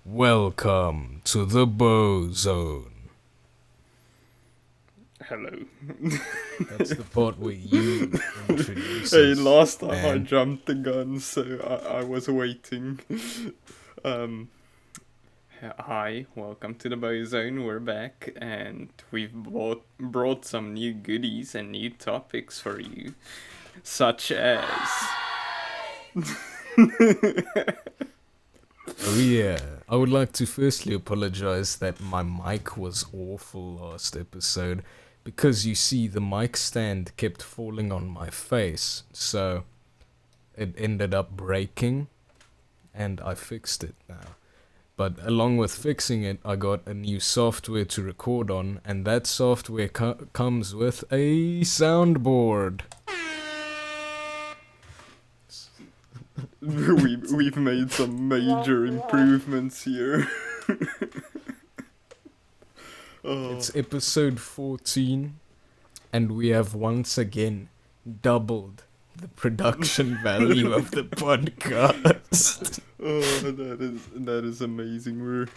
Welcome to the Bozone. Hello. That's the part where you introduce Hey, us. last time I man. jumped the gun, so I was waiting. Um, Hi, welcome to the Bozone. We're back, and we've brought some new goodies and new topics for you, such as. Oh yeah, I would like to firstly apologize that my mic was awful last episode, because you see the mic stand kept falling on my face, so it ended up breaking, and I fixed it now. But along with fixing it, I got a new software to record on, and that software comes with a soundboard. We've made some major improvements here. It's episode 14, and we have once again doubled the production value of the podcast. That is amazing.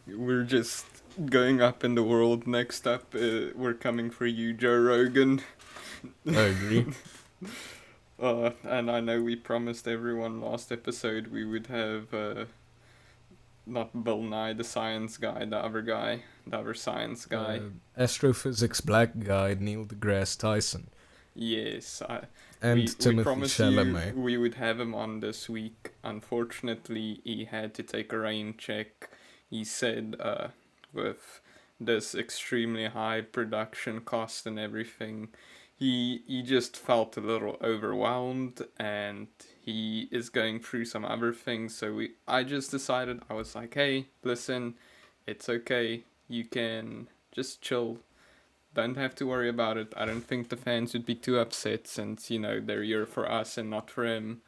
We're just going up in the world. Next up, we're coming for you, Joe Rogan. I agree. And I know we promised everyone last episode we would have not Bill Nye, the science guy, the other science guy. Astrophysics black guy Neil deGrasse Tyson. Yes, And we Timothy promised Chalamet. you we would have him on this week. Unfortunately, he had to take a rain check. He said with this extremely high production cost and everything, he just felt a little overwhelmed, and he is going through some other things. So I just decided, I was like, hey, listen, it's okay. You can just chill, don't have to worry about it. I don't think the fans would be too upset, since, they're here for us and not for him.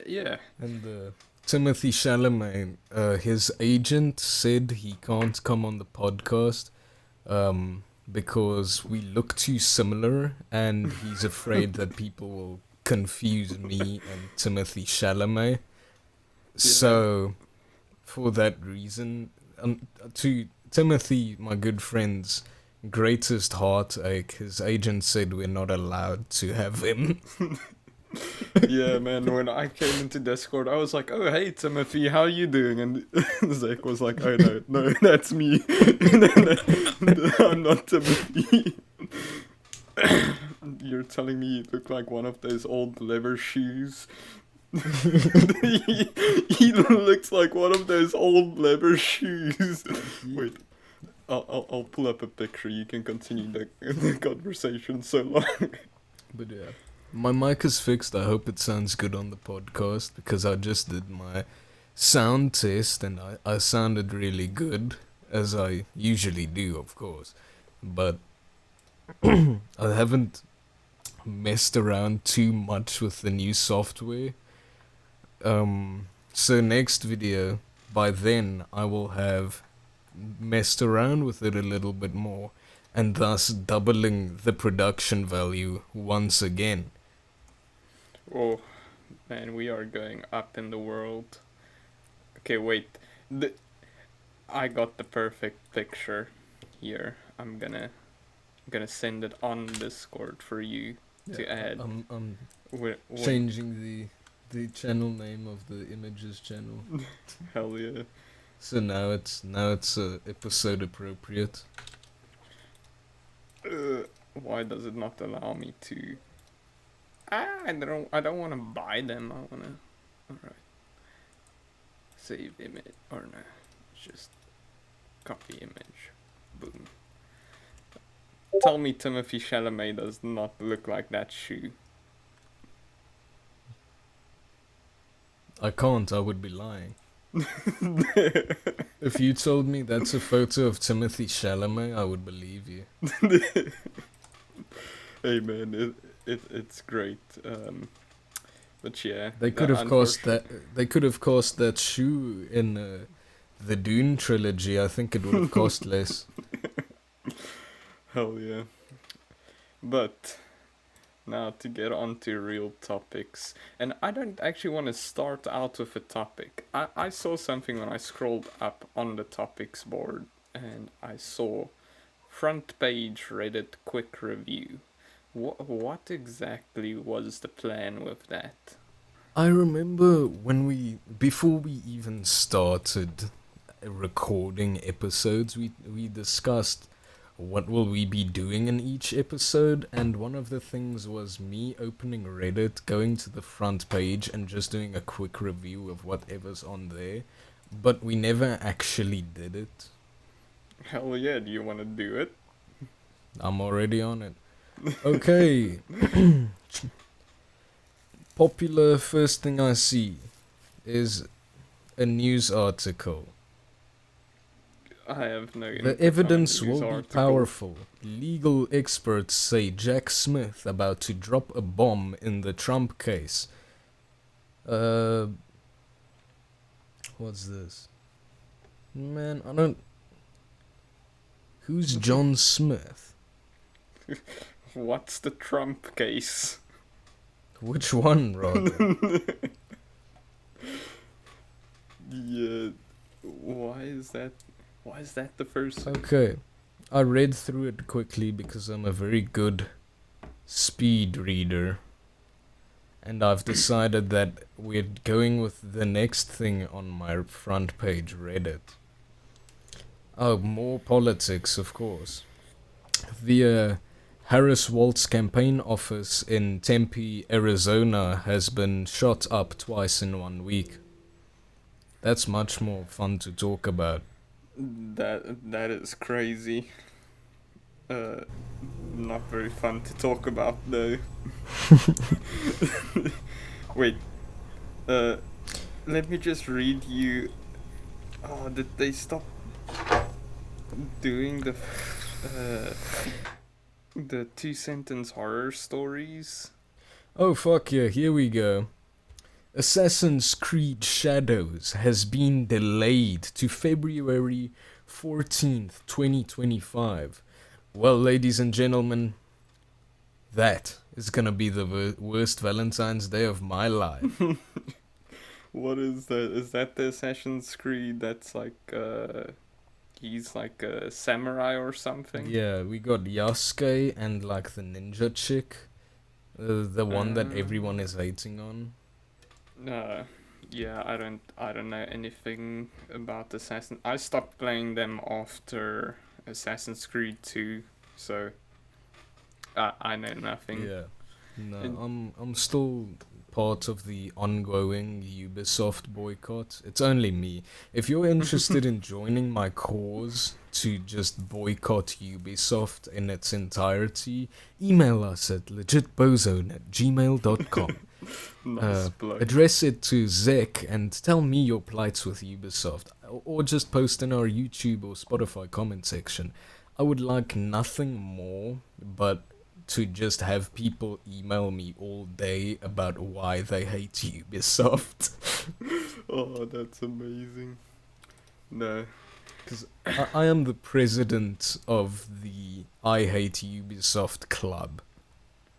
Yeah. And Timothy Chalamet, his agent said he can't come on the podcast because we look too similar, and he's afraid that people will confuse me and Timothy Chalamet. So, for that reason, to Timothy, my good friend's greatest heartache, his agent said we're not allowed to have him. Yeah, man, when I came into Discord, I was like, oh, hey, Timothy, how you doing? And Zek was like, oh, no, that's me. I'm not Timothy. You're telling me you look like one of those old leather shoes? he looks like one of those old leather shoes. Wait, I'll pull up a picture. You can continue the conversation so long. But yeah. My mic is fixed. I hope it sounds good on the podcast, because I just did my sound test and I sounded really good, as I usually do, of course. But I haven't messed around too much with the new software. So next video, by then I will have messed around with it a little bit more, and thus doubling the production value once again. Oh, man, we are going up in the world. Okay, wait. I got the perfect picture here. I'm gonna send it on Discord for you to add. I'm When, changing the channel name of the images channel. hell yeah. So now it's episode appropriate. Why does it not allow me to? I don't want to buy them. I wanna. All right. Save image or no? Just copy image. Boom. Tell me Timothy Chalamet does not look like that shoe. I can't. I would be lying. If you told me that's a photo of Timothy Chalamet, I would believe you. Hey man, it's great. But yeah, They could have cost that. They could have cost that shoe in the Dune trilogy. I think it would have cost less. Hell yeah. But Now to get on to real topics. And I don't actually want to start out with a topic. I saw something when I scrolled up on the topics board and I saw front page Reddit quick review. What exactly was the plan with that? I remember before we even started recording episodes, we discussed what will we be doing in each episode, and one of the things was me opening Reddit, going to the front page, and just doing a quick review of whatever's on there. But we never actually did it. Hell yeah, do you want to do it? I'm already on it. Okay. Popular first thing I see is a news article. I have no The input on a evidence news will be article. powerful. Legal experts say Jack Smith about to drop a bomb in the Trump case. What's this? Man, I don't. Who's John Smith? What's the Trump case? Which one, rather? Yeah, why is that? Why is that the first thing? Okay, I read through it quickly because I'm a very good speed reader. And I've decided that we're going with the next thing on my front page, Reddit. Oh, more politics, of course. The Harris Waltz campaign office in Tempe, Arizona has been shot up twice in 1 week. That's much more fun to talk about. That is crazy. Not very fun to talk about though. Wait, let me just read you. Oh, did they stop doing the 2 sentence horror stories? Oh fuck yeah, here we go. Assassin's Creed Shadows has been delayed to February 14th, 2025. Well, ladies and gentlemen, that is gonna be the worst Valentine's Day of my life. What is that? Is that the Assassin's Creed that's like, he's like a samurai or something? Yeah, we got Yasuke and like the ninja chick. The one that everyone is hating on. Yeah, I don't know anything about Assassin. I stopped playing them after Assassin's Creed 2, so I know nothing. Yeah. No, And I'm still part of the ongoing Ubisoft boycott. It's only me. If you're interested in joining my cause to just boycott Ubisoft in its entirety, email us at legitbozone@gmail.com. nice plug. Address it to Zek and tell me your plights with Ubisoft, or just post in our YouTube or Spotify comment section. I would like nothing more but to just have people email me all day about why they hate Ubisoft. Oh, that's amazing. No. Because I am the president of the I Hate Ubisoft club.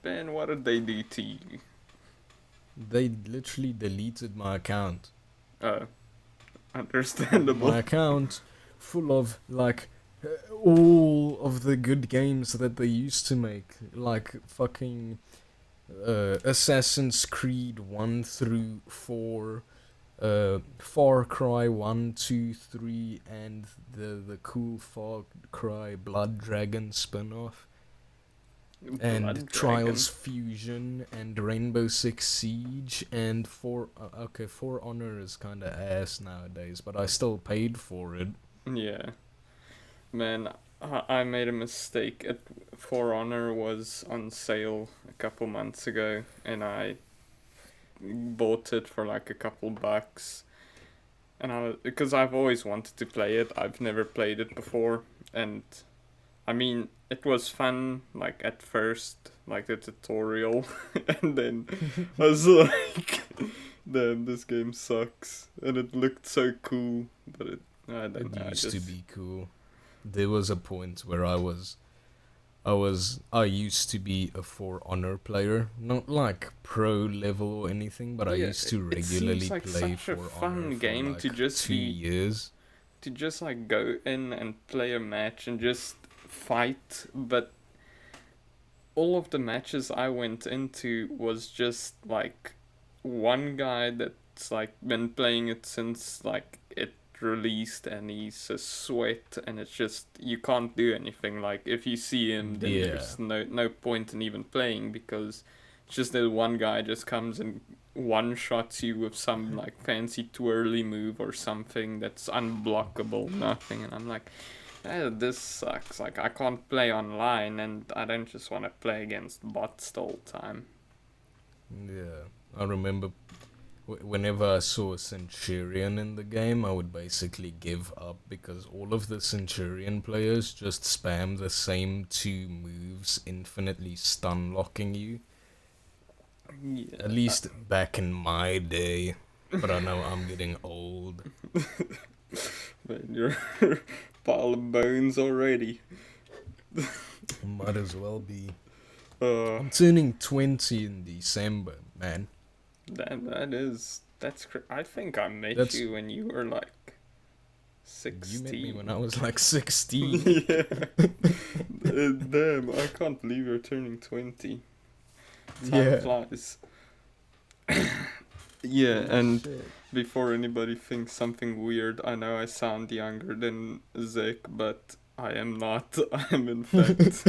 Ben, what did they do to you? They literally deleted my account. Understandable. My account full of like all of the good games that they used to make, like fucking Assassin's Creed 1 through 4, Far Cry 1, 2, 3, and the cool Far Cry Blood Dragon spin-off, and Blood Trials Fusion, and Rainbow Six Siege, and For Honor is kinda ass nowadays, but I still paid for it. Yeah. Man, I made a mistake. For Honor was on sale a couple months ago, and I bought it for like a couple bucks. And because I've always wanted to play it, I've never played it before, and I mean, it was fun, like at first, like the tutorial, and then I was like, damn, this game sucks, and it looked so cool, but I don't know. It used to be cool. There was a point where I was I used to be a For Honor player, not like pro level or anything, but I Yeah, used to it seems regularly like play such a For Honor fun for game to like just two be years. to just like go in and play a match and just fight, but all of the matches I went into was just like one guy that's like been playing it since like it released, and he's a sweat, and it's just you can't do anything. Like if you see him, then Yeah. there's no point in even playing, because it's just that one guy just comes and one shots you with some like fancy twirly move or something that's unblockable, nothing, and I'm like, this sucks. Like, I can't play online, and I don't just want to play against bots the whole time. Yeah. I remember whenever I saw a Centurion in the game, I would basically give up because all of the Centurion players just spam the same two moves, infinitely stun locking you. At Yeah, least back in my day. But I know I'm getting old. man, you're pile of bones already. Might as well be. Uh, I'm turning 20 in December, man. I think I met That's. you when you were like You met me 16. when I was like 16. Yeah. Damn, I can't believe you're turning 20. Time Yeah. flies. Yeah, Oh and shit. before anybody thinks something weird, I know I sound younger than Zek, but I am not. I'm in fact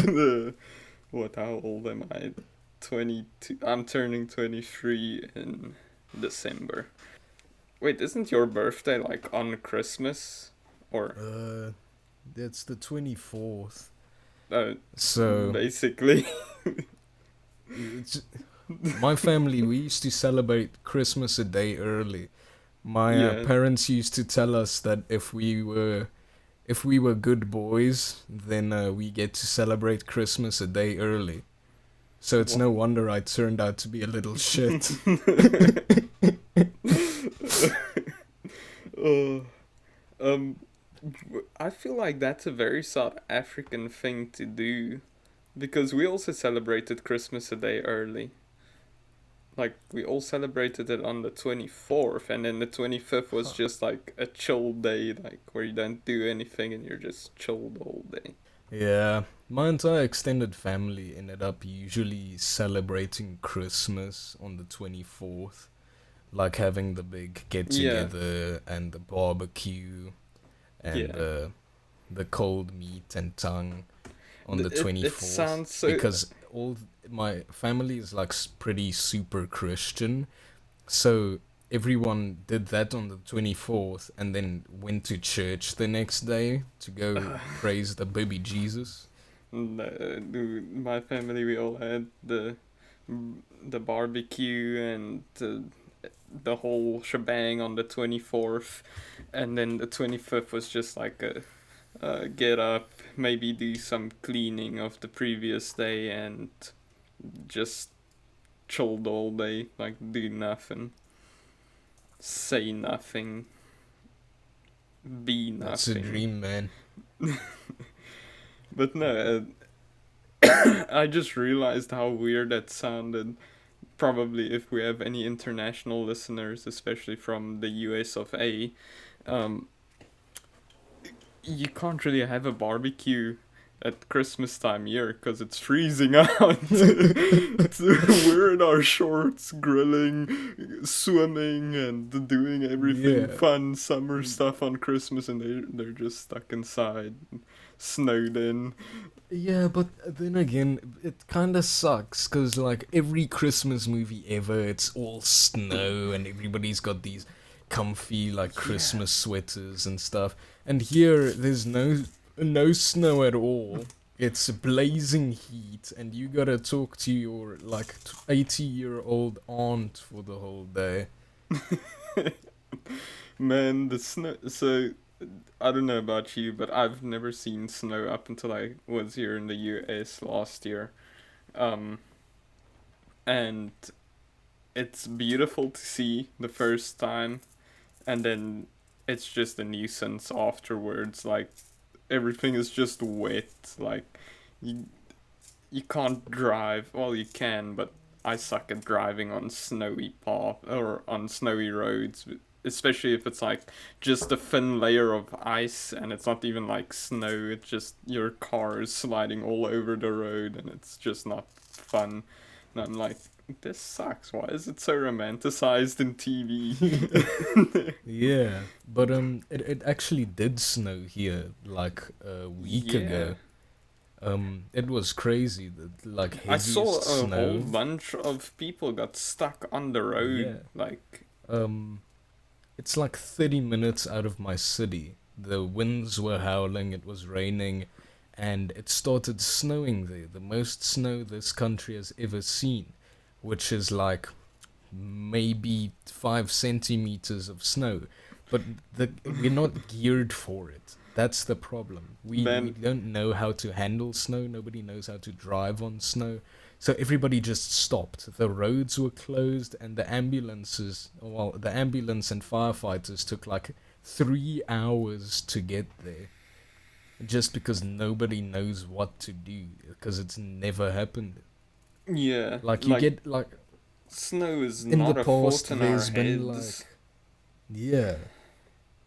how old am I? 22. I'm turning 23 in December. Wait, isn't your birthday like on Christmas? Or Uh, that's the 24th. uh, So, basically. it's my family, we used to celebrate Christmas a day early. My Yeah. parents used to tell us that if we were good boys, then we get to celebrate Christmas a day early. So it's What? no wonder I turned out to be a little shit. uh, um, I feel like that's a very South African thing to do, because we also celebrated Christmas a day early. Like, we all celebrated it on the 24th, and then the 25th was Huh. just like a chill day, like where you don't do anything and you're just chilled all day. Yeah, my entire extended family ended up usually celebrating Christmas on the 24th, like having the big get Yeah, together and the barbecue and yeah. the cold meat and tongue on the It 24th sounds so. because all my family is like pretty super Christian. So everyone did that on the 24th and then went to church the next day to go praise the baby Jesus. No, dude, my family, we all had the barbecue and the whole shebang on the 24th, and then the 25th was just like a get up, maybe do some cleaning of the previous day, and just chilled all day, like do nothing, say nothing, be That's a nothing. dream, man. But no, I just realized how weird that sounded. Probably if we have any international listeners, especially from the US of A, um, you can't really have a barbecue at Christmas time here because it's freezing out. We're in our shorts, grilling, swimming, and doing everything Yeah. fun summer stuff on Christmas, and they're just stuck inside, snowed in. Yeah, but then again, it kind of sucks because, like, every Christmas movie ever, it's all snow and everybody's got these comfy, like, Yeah. Christmas sweaters and stuff. And here, there's no snow at all. It's blazing heat, and you gotta talk to your, like, 80-year-old aunt for the whole day. Man, the snow. So I don't know about you, but I've never seen snow up until I was here in the US last year. Um, and it's beautiful to see the first time, and then it's just a nuisance afterwards. Like, everything is just wet. Like, you, you can't drive. Well, you can, but I suck at driving on snowy path or on snowy roads, especially if it's like just a thin layer of ice and it's not even like snow. It's just your car is sliding all over the road, and it's just not fun. And I'm like, this sucks. Why is it so romanticized in TV? Yeah, but it actually did snow here like a week Yeah. ago. It was crazy. The like I saw heaviest a whole snow. bunch of people got stuck on the road. Yeah. Like, Um, it's like 30 minutes out of my city. The winds were howling, it was raining, and it started snowing there. The most snow this country has ever seen, which is like maybe 5 centimeters of snow. But we're not geared for it. That's the problem. We man, don't know how to handle snow. Nobody knows how to drive on snow. So everybody just stopped. The roads were closed, and the ambulance and firefighters took like 3 hours to get there, just because nobody knows what to do, because it's never happened. yeah, Like you like get like snow is in the not a fault past, in our there's been heads. like yeah,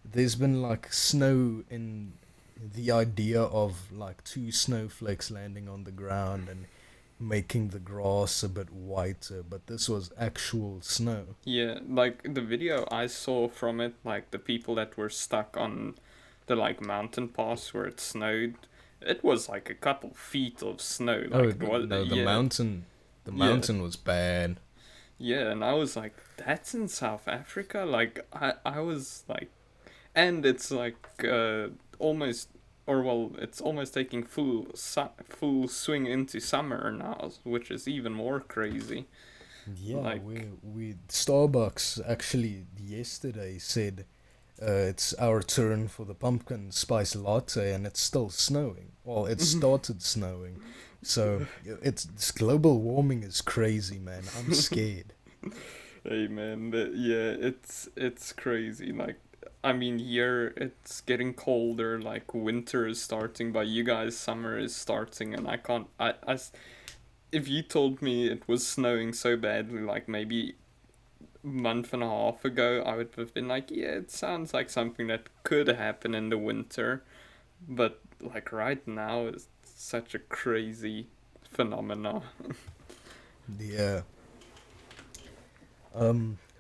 there's been like snow in the idea of like two snowflakes landing on the ground and making the grass a bit whiter, but this was actual snow. Yeah, like the video I saw from it, like the people that were stuck on the like mountain pass where it snowed, it was like a couple feet of snow. Oh Like it was, no, yeah, the yeah, mountain was bad. yeah, and I was like, that's in South Africa. Like I was like, and it's like almost, or well, it's almost taking full swing into summer now, which is even more crazy. Yeah, Like, we Starbucks actually yesterday said it's our turn for the pumpkin spice latte, and it's still snowing. Well, it started snowing, so it's global warming is crazy, man. I'm scared. hey man, yeah, it's crazy. Like, I mean, here it's getting colder. Like winter is starting, but you guys summer is starting, and I can't. If you told me it was snowing so badly, like maybe month and a half ago, I would have been like, yeah, it sounds like something that could happen in the winter. But like right now, it's such a crazy phenomena. Yeah.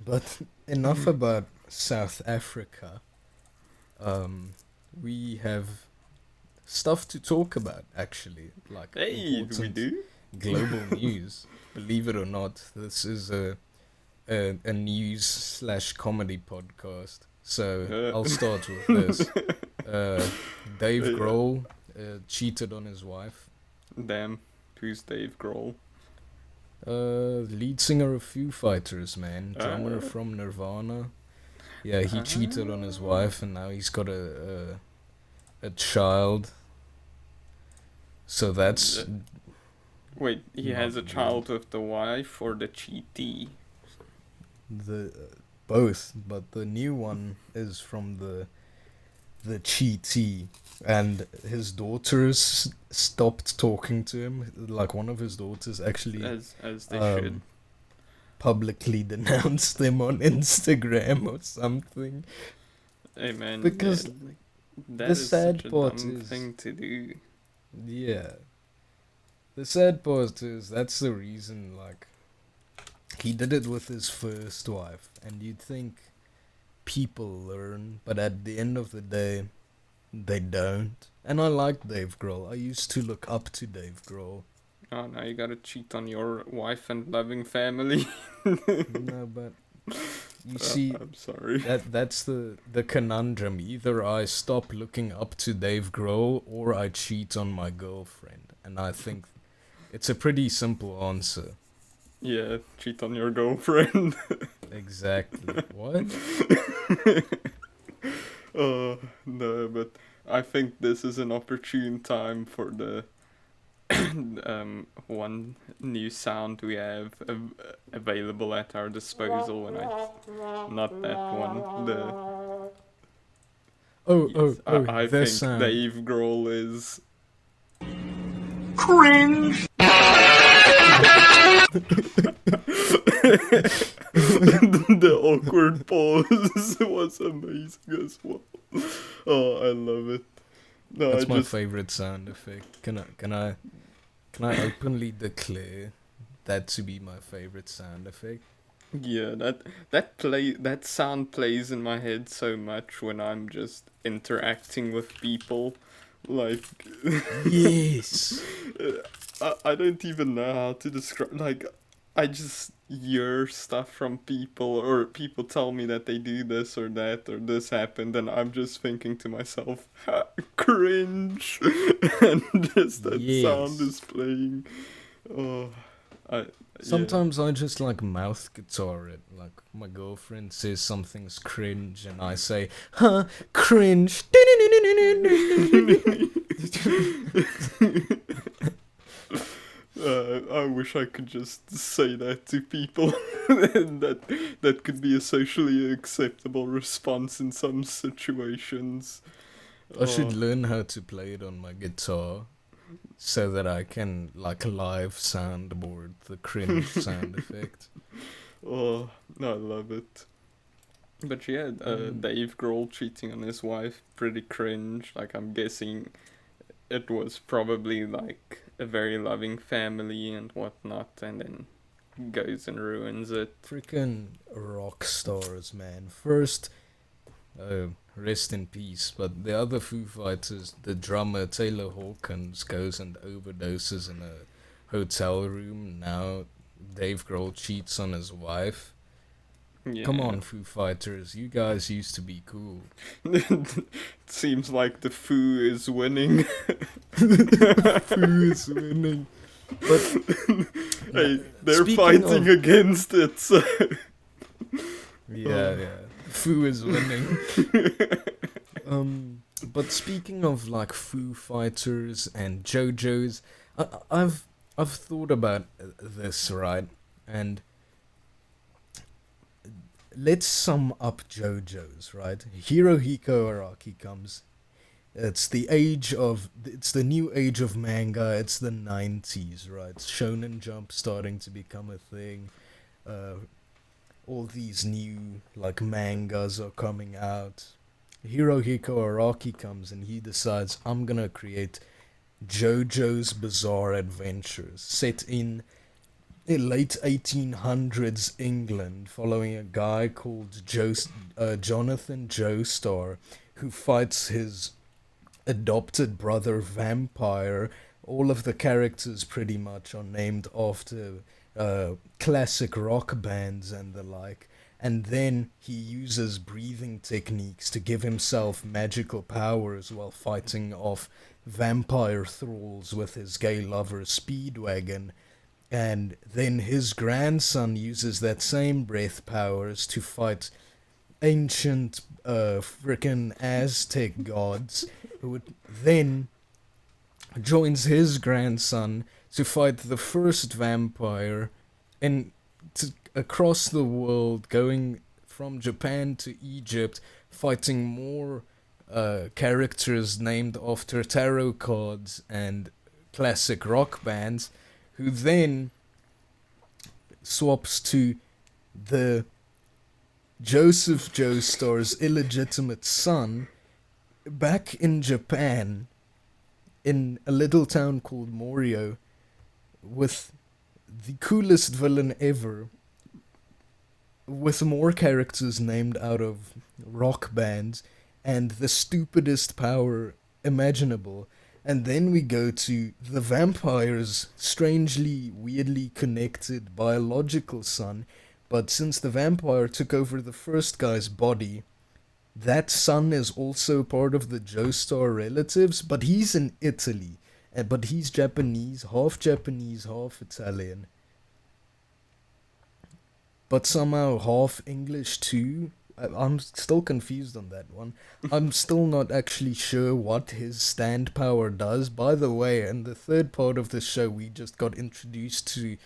But enough about South Africa. Um, we have stuff to talk about, actually, like Hey, we important do? global news. Believe it or not, this is a news slash comedy podcast. So Uh, I'll start with this. Uh, Dave yeah. Grohl cheated on his wife. Damn, who's Dave Grohl? Lead singer of Foo Fighters, man, drummer Uh, from Nirvana. Yeah, he cheated on his uh, wife, and now he's got a child. So that's wait, he not has a good. child with the wife or the cheatee? The both, but the new one is from the cheatee, and his daughters stopped talking to him. Like one of his daughters actually As they should. um publicly denounced him on Instagram or something. Hey man, yeah, Because like, the that is such sad a part dumb is, thing to do. yeah, the sad part is that's the reason. Like he did it with his first wife, and you'd think people learn, but at the end of the day, they don't. And I like Dave Grohl. I used to look up to Dave Grohl. Oh, now you gotta cheat on your wife and loving family. No, but you see, I'm sorry. that's the conundrum. Either I stop looking up to Dave Grohl or I cheat on my girlfriend. And I think it's a pretty simple answer. Yeah, cheat on your girlfriend. Exactly. What? Oh, no, but I think this is an opportune time for the one new sound we have available at our disposal, and not that one. Oh, Yes, oh, oh, I this think sound. Dave Grohl is. Cringe. The awkward pause was amazing as well. Oh, I love it. No, That's my favorite sound effect. Can I openly declare that to be my favorite sound effect? yeah, that sound plays in my head so much when I'm just interacting with people. Like, Yes. I don't even know how to describe. Like, I just hear stuff from people, or people tell me that they do this or that, or this happened, and I'm just thinking to myself, cringe, and just that sound Yes. is playing. Oh, I yeah. Sometimes I just like mouth guitar it. Like my girlfriend says something's cringe and I say, huh, cringe. I wish I could just say that to people, and that could be a socially acceptable response in some situations. I should Oh, learn how to play it on my guitar so that I can like live soundboard the cringe sound effect. oh, I love it. But yeah, Mm. Dave Grohl cheating on his wife, pretty cringe. Like, I'm guessing it was probably like a very loving family and whatnot, and then goes and ruins it. Freaking rock stars, man. First, rest in peace. But the other Foo Fighters, the drummer Taylor Hawkins goes and overdoses in a hotel room. Now Dave Grohl cheats on his wife. Come Yeah. on, Foo Fighters, you guys used to be cool. It seems like the Foo is winning. Foo is winning. But Hey, they're speaking fighting of, against it, so. yeah, yeah, Foo is winning. But speaking of like Foo Fighters and JoJo's, I've thought about this, right? And let's sum up JoJo's, right? Hirohiko Araki comes. It's the new age of manga. It's the 90s, right? Shonen Jump starting to become a thing. Uh, all these new like mangas are coming out. Hirohiko Araki comes and he decides I'm gonna create JoJo's Bizarre Adventures, set in the late 1800s England, following a guy called Jonathan Joestar, who fights his adopted brother Vampire. All of the characters pretty much are named after classic rock bands and the like. And then he uses breathing techniques to give himself magical powers while fighting off vampire thralls with his gay lover Speedwagon. And then his grandson uses that same breath powers to fight ancient frickin' Aztec gods, who would then joins his grandson to fight the first vampire and across the world, going from Japan to Egypt, fighting more characters named after tarot cards and classic rock bands, who then swaps to the Joseph Joestar's illegitimate son back in Japan in a little town called Morio with the coolest villain ever, with more characters named out of rock bands and the stupidest power imaginable. And then we go to the vampire's strangely, weirdly connected biological son. But since the vampire took over the first guy's body, that son is also part of the Joestar relatives, but he's in Italy. But he's Japanese, half Italian. But somehow half English too. I'm still confused on that one. I'm still not actually sure what his stand power does. By the way, in the third part of the show, we just got introduced to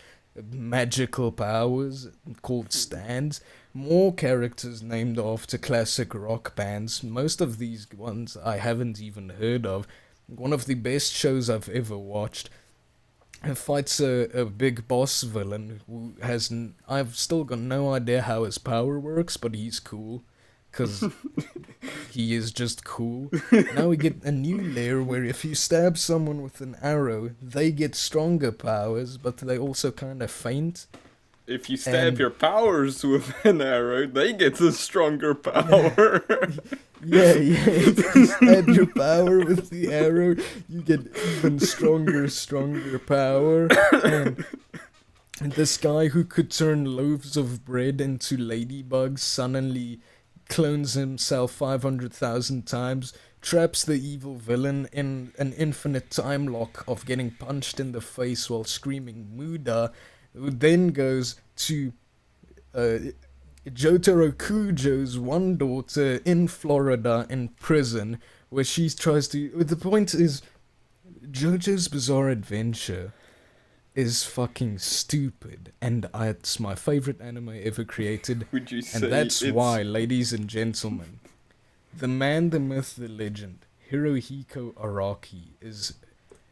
magical powers called stands. More characters named after classic rock bands. Most of these ones I haven't even heard of. One of the best shows I've ever watched. and fights a big boss villain who I've still got no idea how his power works, but he's cool. Because he is just cool. Now we get a new layer where if you stab someone with an arrow, they get stronger powers, but they also kind of faint. If you stab And your powers with an arrow, they get a stronger power. yeah, if you stab your power with the arrow, you get even stronger power. And this guy who could turn loaves of bread into ladybugs suddenly clones himself 500,000 times, traps the evil villain in an infinite time lock of getting punched in the face while screaming Muda, who then goes to Jotaro Kujo's one daughter in Florida in prison, where she tries to. The point is, JoJo's Bizarre Adventure is fucking stupid, and it's my favorite anime ever created. Would you say And that's it's why, ladies and gentlemen, the man, the myth, the legend, Hirohiko Araki is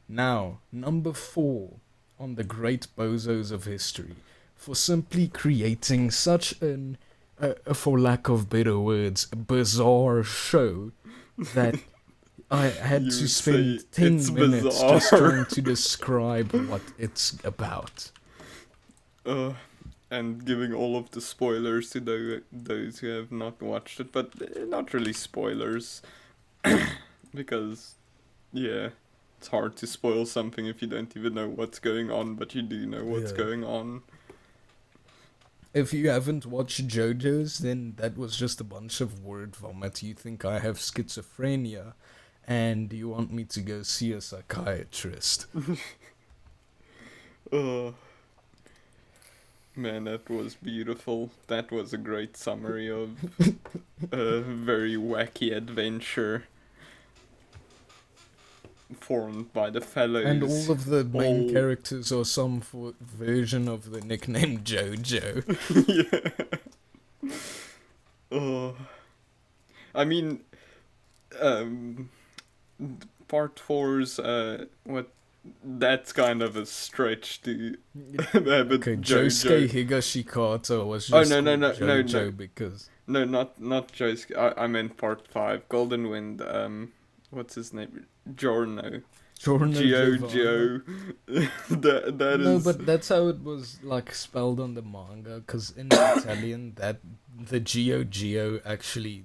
now number 4 on the great bozos of history for simply creating such for lack of better words, bizarre show that I had You to would spend say 10 it's minutes bizarre. just trying to describe what it's about. and giving all of the spoilers to those who have not watched it, but not really spoilers, because yeah, it's hard to spoil something if you don't even know what's going on, but you do know what's Yeah. going on. If you haven't watched JoJo's, then that was just a bunch of word vomit. You think I have schizophrenia, and you want me to go see a psychiatrist. Oh man, that was beautiful. That was a great summary of a very wacky adventure formed by the fellows. And all of the main all- characters are some version of the nickname JoJo. Yeah. Oh, I mean, um, part 4's what? That's kind of a stretch to have it. Okay, JoJo. Josuke Higashikata was Oh just no called no JoJo because no, not Josuke. I meant part 5, Golden Wind. What's his name? Giorno. Giorno Giovanna. that No, is. but that's how it was like spelled on the manga. Because in Italian, that the Gio actually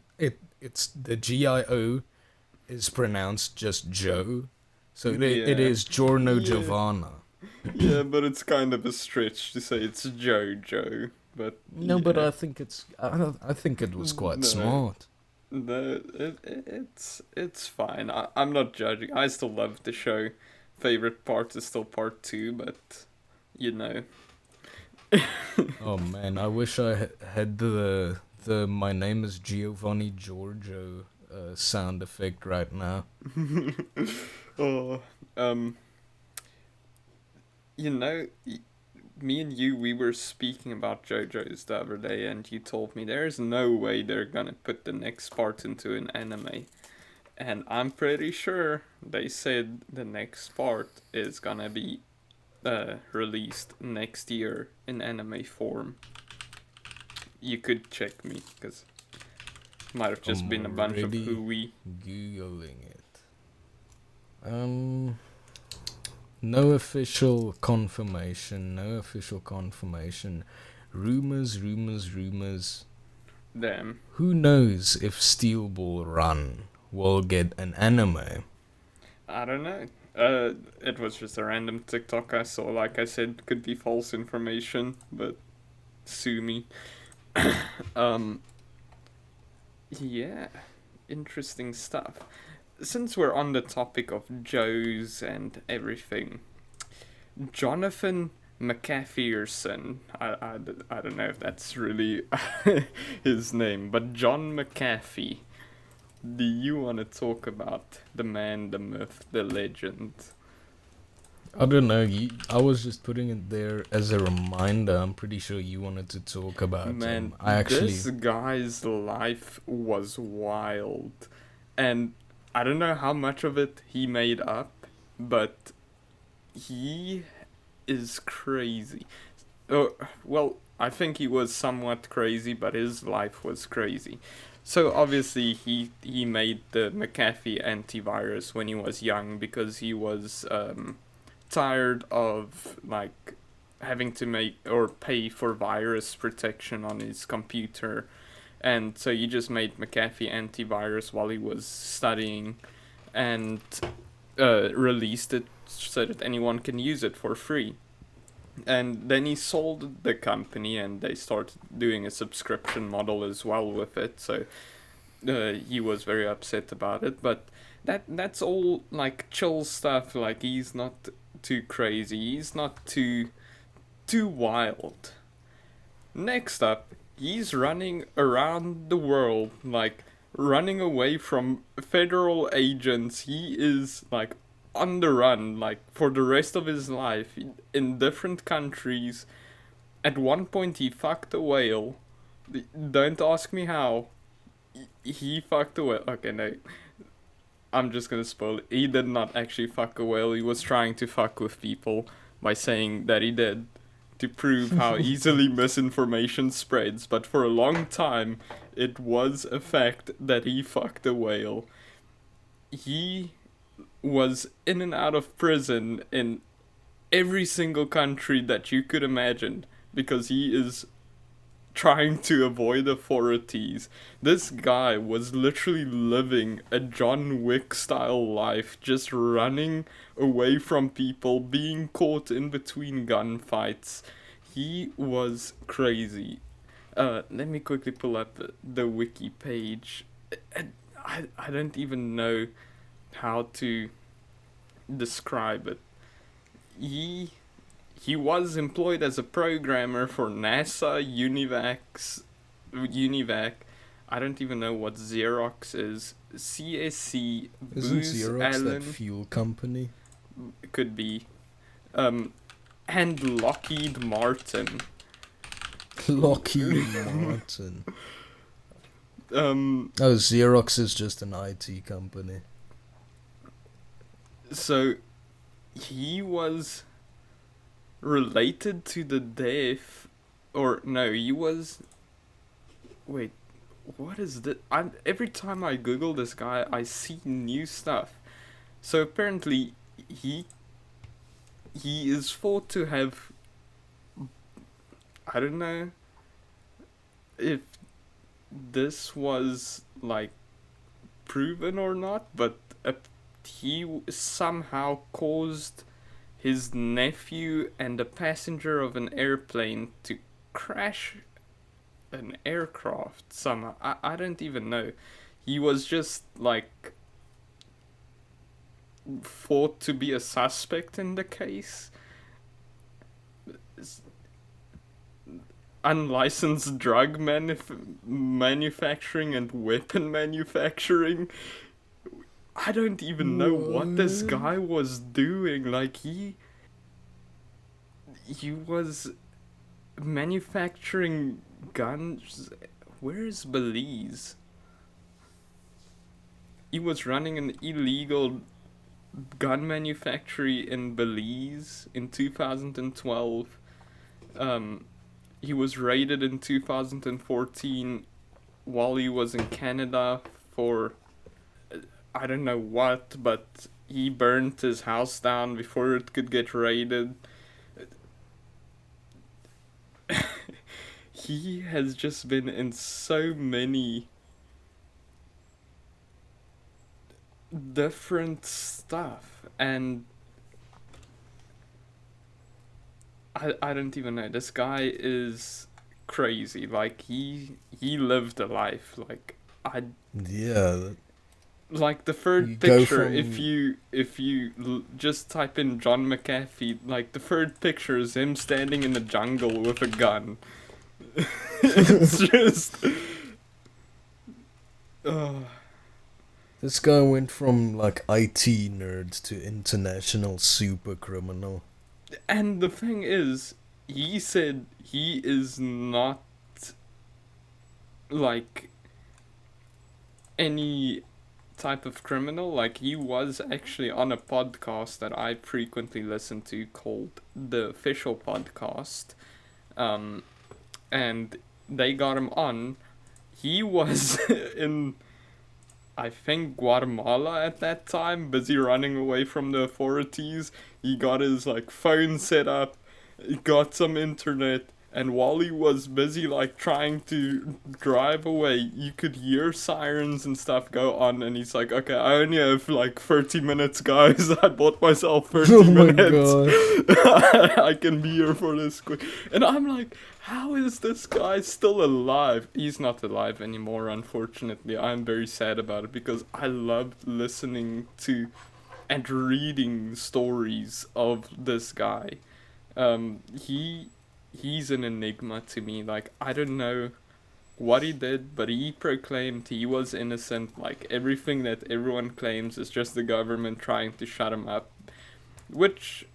it's the GIO is pronounced just Joe, so it Yeah. is Giorno Yeah. Giovanna. Yeah, but it's kind of a stretch to say it's JoJo. But No, yeah. but I think I think it was quite No. smart. It's fine. I'm not judging. I still love the show. Favorite part is still part 2, but you know. Oh man, I wish I had the my name is Giovanni Giorgio sound effect right now. Oh, you know, me and you, we were speaking about JoJo's the other day, and you told me there's no way they're gonna put the next part into an anime. And I'm pretty sure they said the next part is gonna be released next year in anime form. You could check me, because might have just I'm been a bunch of already hooey. Googling it. No official confirmation. No official confirmation. Rumors. Damn. Who knows if Steel Ball Run will get an anime? I don't know. It was just a random TikTok I saw. Like I said, could be false information, but sue me. Yeah, interesting stuff. Since we're on the topic of Joes and everything, Jonathan McAfeerson, I don't know if that's really his name, but John McAfee. Do you want to talk about the man, the myth, the legend? I don't know. I was just putting it there as a reminder. I'm pretty sure you wanted to talk about Man, him. I actually. this guy's life was wild. And I don't know how much of it he made up, but he is crazy. Oh, well, I think he was somewhat crazy, but his life was crazy. So obviously he made the McAfee antivirus when he was young because he was tired of like having to make or pay for virus protection on his computer, and so he just made McAfee antivirus while he was studying, and released it so that anyone can use it for free. And then he sold the company, and they started doing a subscription model as well with it. So he was very upset about it. But that's all like chill stuff. Like he's not too crazy. He's not too wild. Next up, he's running around the world, like running away from federal agents. He is like on the run, like for the rest of his life in different countries. At one point, he fucked a whale. Don't ask me how. He fucked a whale. Okay, no. I'm just gonna spoil it. He did not actually fuck a whale. He was trying to fuck with people by saying that he did, to prove how easily misinformation spreads. But for a long time, it was a fact that he fucked a whale. He was in and out of prison in every single country that you could imagine because he is trying to avoid authorities. This guy was literally living a John Wick style life, just running away from people, being caught in between gunfights. He was crazy. Let me quickly pull up the wiki page. I don't even know how to describe it. He was employed as a programmer for NASA, Univac. I don't even know what Xerox is. CSC, Isn't Booz Xerox Allen, that fuel company? could be. And Lockheed Martin. Lockheed Martin. Um, Oh, Xerox is just an IT company. so he was related to the death, or no, he was. Wait, what is this? Every time I Google this guy, I see new stuff. So apparently, he he is thought to have. I don't know if this was like proven or not, but he somehow caused his nephew and a passenger of an airplane to crash an aircraft somehow. I don't even know. He was just like thought to be a suspect in the case. Unlicensed drug manufacturing and weapon manufacturing. I don't even know what this guy was doing. Like he was manufacturing guns. Where is Belize? He was running an illegal gun manufactory in Belize in 2012. He was raided in 2014 while he was in Canada for I don't know what, but he burnt his house down before it could get raided. He has just been in so many different stuff, and I don't even know. This guy is crazy. Like he lived a life. Like Yeah. like the You third go picture, from- if you just type in John McAfee, like the third picture is him standing in the jungle with a gun. It's just This guy went from like IT nerd to international super criminal. and the thing is, he said he is not like any type of criminal. Like, he was actually on a podcast that I frequently listen to called The Official Podcast. Um, and they got him on. He was in, I think, Guatemala at that time, busy running away from the authorities. He got his like phone set up, he got some internet, and while he was busy like trying to drive away, you could hear sirens and stuff go on, and he's like, okay, I only have like 30 minutes, guys. I bought myself 30 Oh my minutes. god. I can be here for this quick. And I'm like, how is this guy still alive? He's not alive anymore, unfortunately. I'm very sad about it because I loved listening to and reading stories of this guy. He's an enigma to me. Like, I don't know what he did, but he proclaimed he was innocent. Like, everything that everyone claims is just the government trying to shut him up, which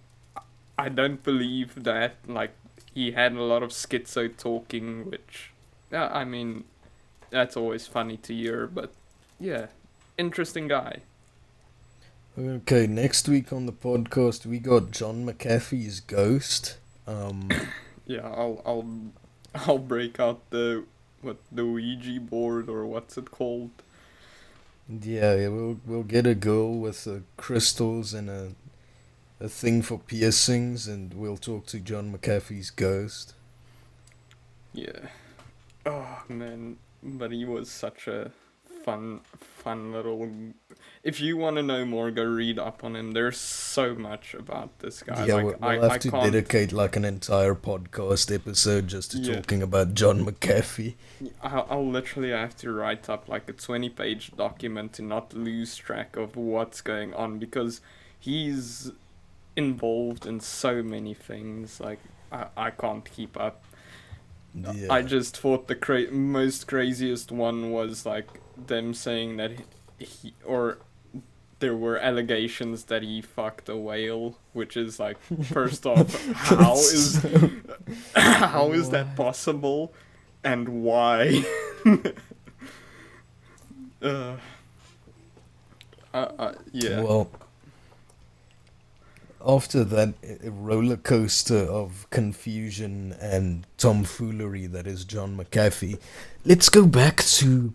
I don't believe that. Like, he had a lot of schizo talking, which, yeah, I mean, that's always funny to hear, but yeah, interesting guy. Okay, next week on the podcast we got John McAfee's Ghost. Yeah, I'll break out the Ouija board, or what's it called? Yeah, we'll get a girl with crystals and a thing for piercings, and we'll talk to John McAfee's Ghost. Yeah. Oh man, but he was such a fun little. If you want to know more, go read up on him. There's so much about this guy. Yeah, like, we'll have to dedicate like an entire podcast episode just to talking about John McAfee. I'll literally have to write up like a 20-page document to not lose track of what's going on, because he's involved in so many things. Like, I can't keep up. Yeah. I just thought the most craziest one was like them saying that he or there were allegations that he fucked a whale, which is like, first off, how is that possible, and why? Yeah. Well, after that roller coaster of confusion and tomfoolery that is John McAfee, let's go back to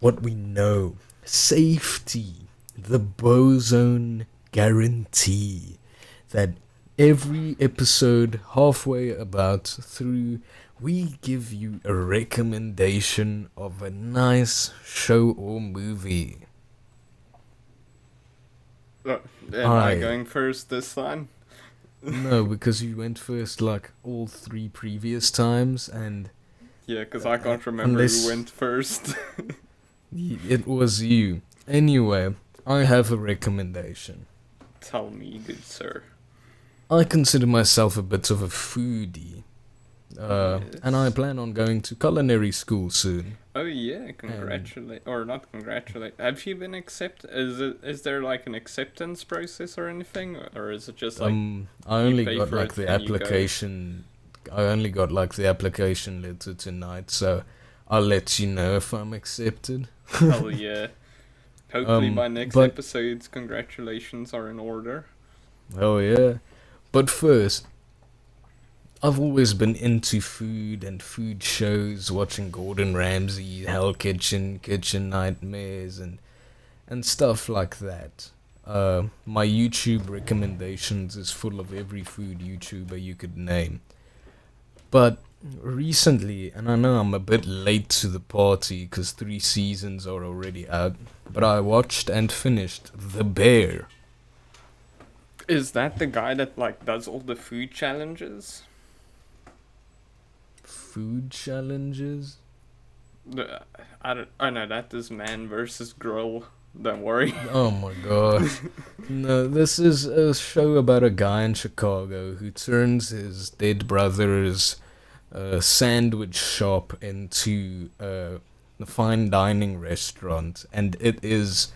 what we know. Safety. The Bozone guarantee. That every episode, halfway about through, we give you a recommendation of a nice show or movie. Am I going first this time? No, because you went first like all 3 previous times, and yeah, because I can't remember who went first. It was you. Anyway, I have a recommendation. Tell me, good sir. I consider myself a bit of a foodie, and I plan on going to culinary school soon. Oh yeah, congratulate, or not congratulate. Have you been accepted? Is there like an acceptance process or anything, or is it just like I only got like the application. I only got like the application letter tonight, so I'll let you know if I'm accepted. Hell yeah! Hopefully by next episodes, congratulations are in order. Oh yeah, but first, I've always been into food and food shows, watching Gordon Ramsay, Hell Kitchen, Kitchen Nightmares, and stuff like that. My YouTube recommendations is full of every food YouTuber you could name. But recently, and I know I'm a bit late to the party because 3 seasons are already out, but I watched and finished The Bear. Is that the guy that like does all the food challenges? Food challenges? I know that is Man versus Grohl. Don't worry. Oh my god. No, this is a show about a guy in Chicago who turns his dead brother's sandwich shop into a fine dining restaurant, and it is,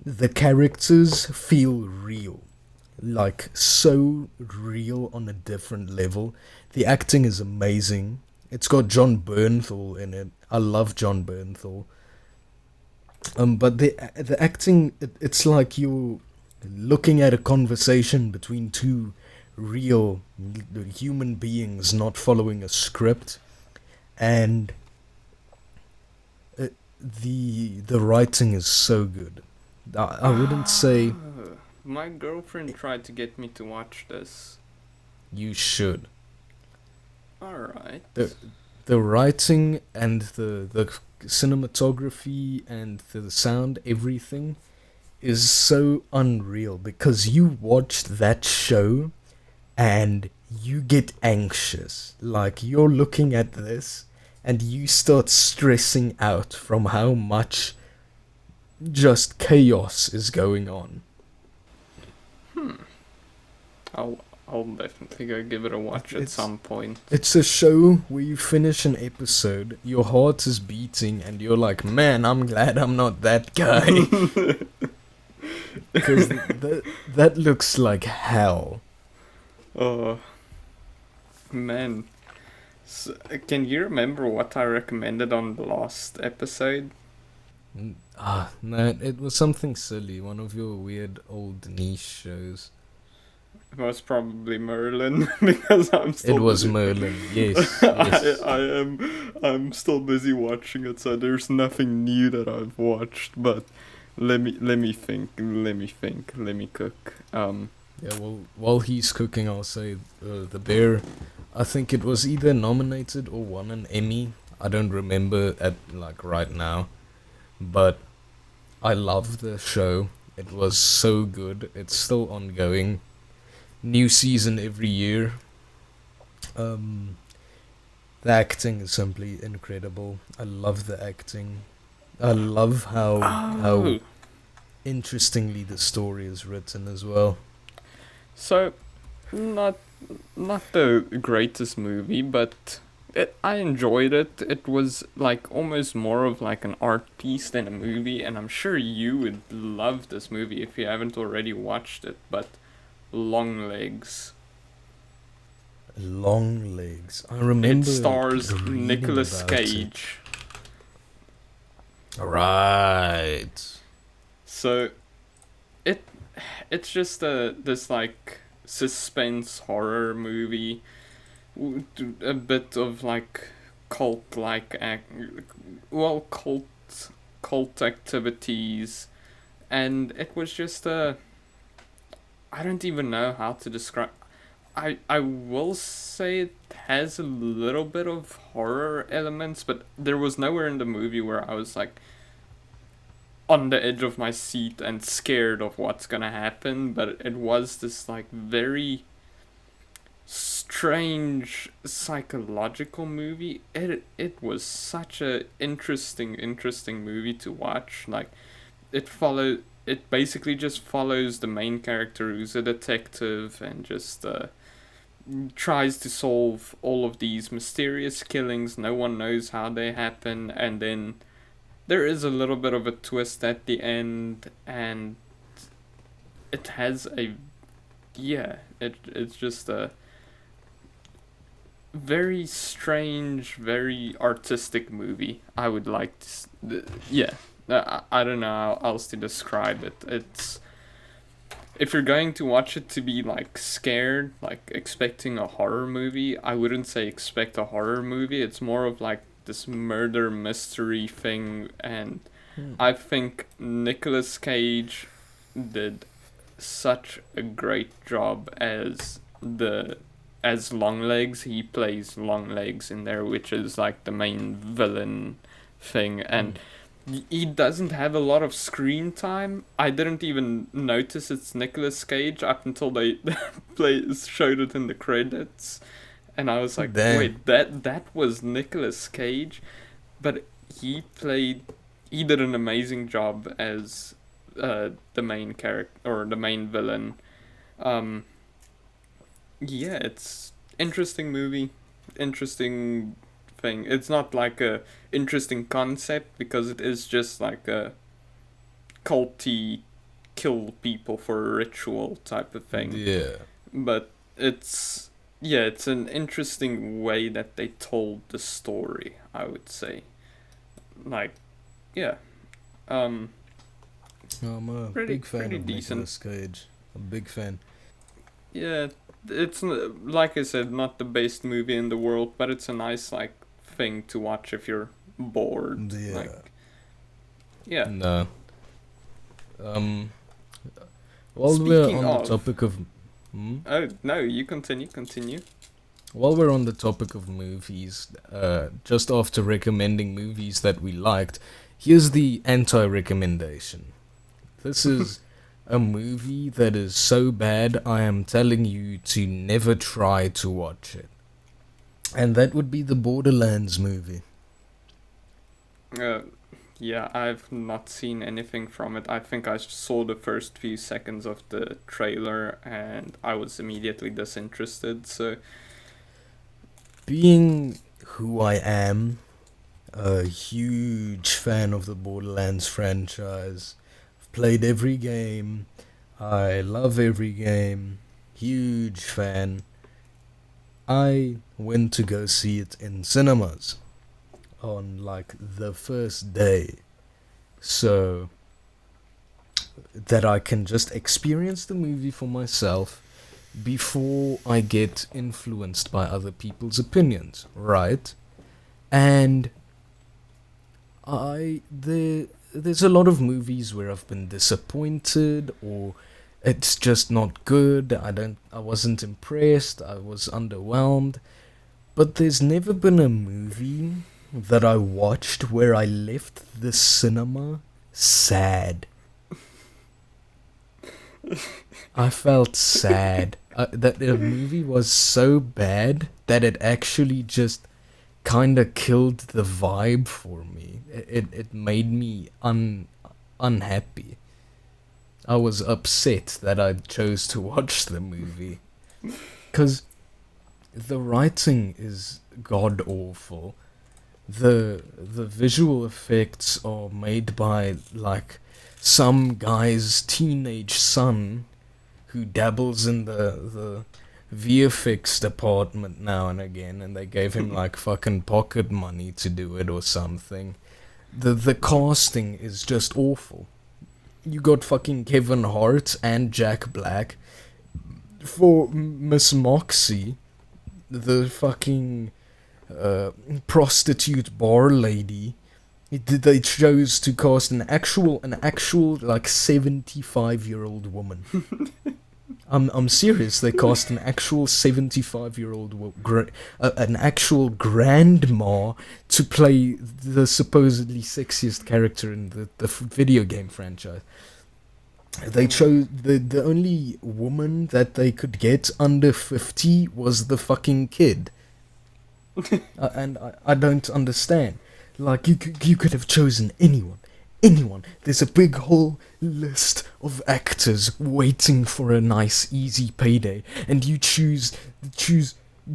the characters feel real. Like, so real on a different level. The acting is amazing. It's got John Bernthal in it. I love John Bernthal. But the acting, it's like you're looking at a conversation between two real human beings, not following a script, and uh, the writing is so good. I wouldn't say My girlfriend tried to get me to watch this. you should. Alright. the the writing and the cinematography and the sound, everything is so unreal because you watch that show and you get anxious. Like you're looking at this and you start stressing out from how much just chaos is going on. I'll I'll definitely go give it a watch at It's some point. it's a show where you finish an episode, your heart is beating, and you're like, man, I'm glad I'm not that guy. Because that looks like hell. Oh man. Can you remember what I recommended on the last episode? No, it was something silly. One of your weird old niche shows. It was probably Merlin because I'm still It was busy. Merlin, yes, yes. I'm still busy watching it, so there's nothing new that I've watched. But let me cook. Yeah, well, while he's cooking, I'll say The Bear, I think it was either nominated or won an Emmy. I don't remember at like right now, but I love the show. It was so good. It's still ongoing. New season every year. Um, the acting is simply incredible. I love the acting. I love how Oh, interestingly the story is written as well. so not not the greatest movie, but I enjoyed it. It was like almost more of like an art piece than a movie, and I'm sure you would love this movie if you haven't already watched it. But Long Legs. Long legs. I It remember stars reading Nicolas about it. Cage. Right. So it it's just this like suspense horror movie, a bit of like cult like well cult activities, and it was just I don't even know how to describe. I will say it has a little bit of horror elements, but there was nowhere in the movie where I was like on the edge of my seat and scared of what's gonna happen. But it was this like very strange psychological movie. It was such a interesting movie to watch. Like it basically just follows the main character who's a detective and just tries to solve all of these mysterious killings. No one knows how they happen, and then there is a little bit of a twist at the end, and it has a it's just a very strange, very artistic movie. I would like to, yeah. I don't know how else to describe it. It's if you're going to watch it to be like scared, like expecting a horror movie, I wouldn't say expect a horror movie. It's more of like this murder mystery thing, and Hmm. I think Nicolas Cage did such a great job as Longlegs. He plays Longlegs in there, which is like the main villain thing, Hmm. and he doesn't have a lot of screen time. I didn't even notice it's Nicolas Cage up until they showed it in the credits, and I was like, Damn. wait, that was Nicolas Cage, but he played he did an amazing job as the main character or the main villain. Um, yeah, it's interesting movie, interesting thing. It's not like a interesting concept because it is just like a culty kill people for a ritual type of thing. Yeah. But it's an interesting way that they told the story, I would say. Like, yeah. Um, I'm a big fan pretty of decent. Nicolas Cage. A big fan. Yeah, it's like I said, not the best movie in the world, but it's a nice like thing to watch if you're bored. Like, Yeah. yeah. No. Um. While we're Speaking on the of, topic of, hmm? oh no, you continue. While we're on the topic of movies, just after recommending movies that we liked, here's the anti-recommendation. This is a movie that is so bad I am telling you to never try to watch it. And that would be the Borderlands movie. Uh, yeah, I've not seen anything from it. I think I saw the first few seconds of the trailer and I was immediately disinterested. So, Being who I am, a huge fan of the Borderlands franchise, I've played every game, I love every game, huge fan. I went to go see it in cinemas on like the first day so that I can just experience the movie for myself before I get influenced by other people's opinions, right? And there's a lot of movies where I've been disappointed or it's just not good. I wasn't impressed. I was underwhelmed. But there's never been a movie that I watched where I left the cinema sad. I felt sad. That the movie was so bad that it actually just kind of killed the vibe for me. It made me unhappy. I was upset that I chose to watch the movie. Because the writing is god awful. The visual effects are made by like some guy's teenage son who dabbles in the VFX department now and again, and they gave him like fucking pocket money to do it or something. The casting is just awful. You got fucking Kevin Hart and Jack Black for Miss Moxie, the fucking prostitute bar lady. They chose to cast an actual like 75-year-old woman. I'm serious. They cast an actual 75-year-old an actual grandma to play the supposedly sexiest character in the video game franchise. They chose the only woman that they could get under 50 was the fucking kid. And I don't understand. Like, you could have chosen anyone. Anyone. There's a big whole list of actors waiting for a nice, easy payday. And you choose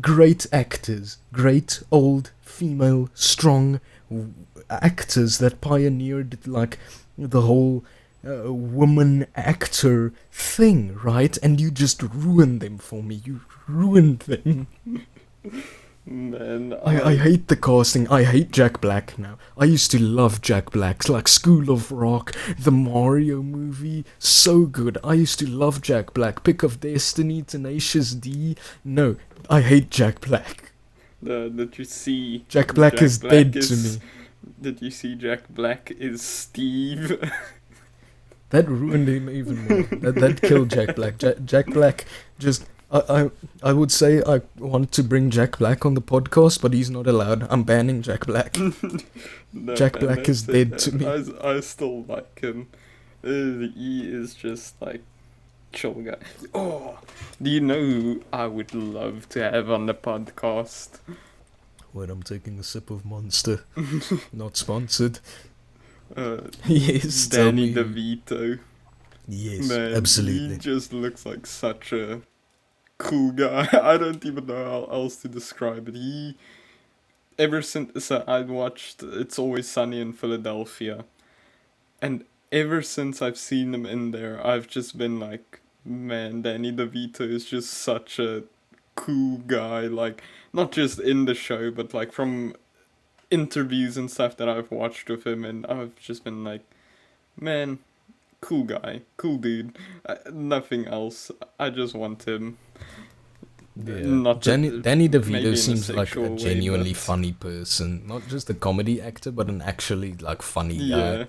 great actors. Great, old, female, strong actors that pioneered, like, the whole woman actor thing, right? And you just ruined them for me. You ruined them. man, I hate the casting. I hate Jack Black now. I used to love Jack Black. Like School of Rock, the Mario movie. So good. I used to love Jack Black. Pick of Destiny, Tenacious D. No, I hate Jack Black. did you see Jack Black is dead to me. Did you see Jack Black is Steve? That ruined him even more. That killed Jack Black. Jack Black just... I would say I want to bring Jack Black on the podcast, but he's not allowed. I'm banning Jack Black. No, Jack man, Black is dead to me. I still like him. He is just like chill guy. Oh, do you know who I would love to have on the podcast? Wait, I'm taking a sip of Monster. Not sponsored. Uh, Yes, tell Danny me. DeVito. Yes, Man, absolutely. he just looks like such a cool guy. I don't even know how else to describe it. Ever since I watched It's Always Sunny in Philadelphia, and ever since I've seen him in there, I've just been like, man, Danny DeVito is just such a cool guy. Like, not just in the show, but like from interviews and stuff that I've watched with him, and I've just been like, Man, cool guy, cool dude. Nothing else. I just want him. Yeah, Not that, Danny DeVito maybe in a seems like a sexual way, genuinely but funny person, not just a comedy actor, but an actually like funny guy.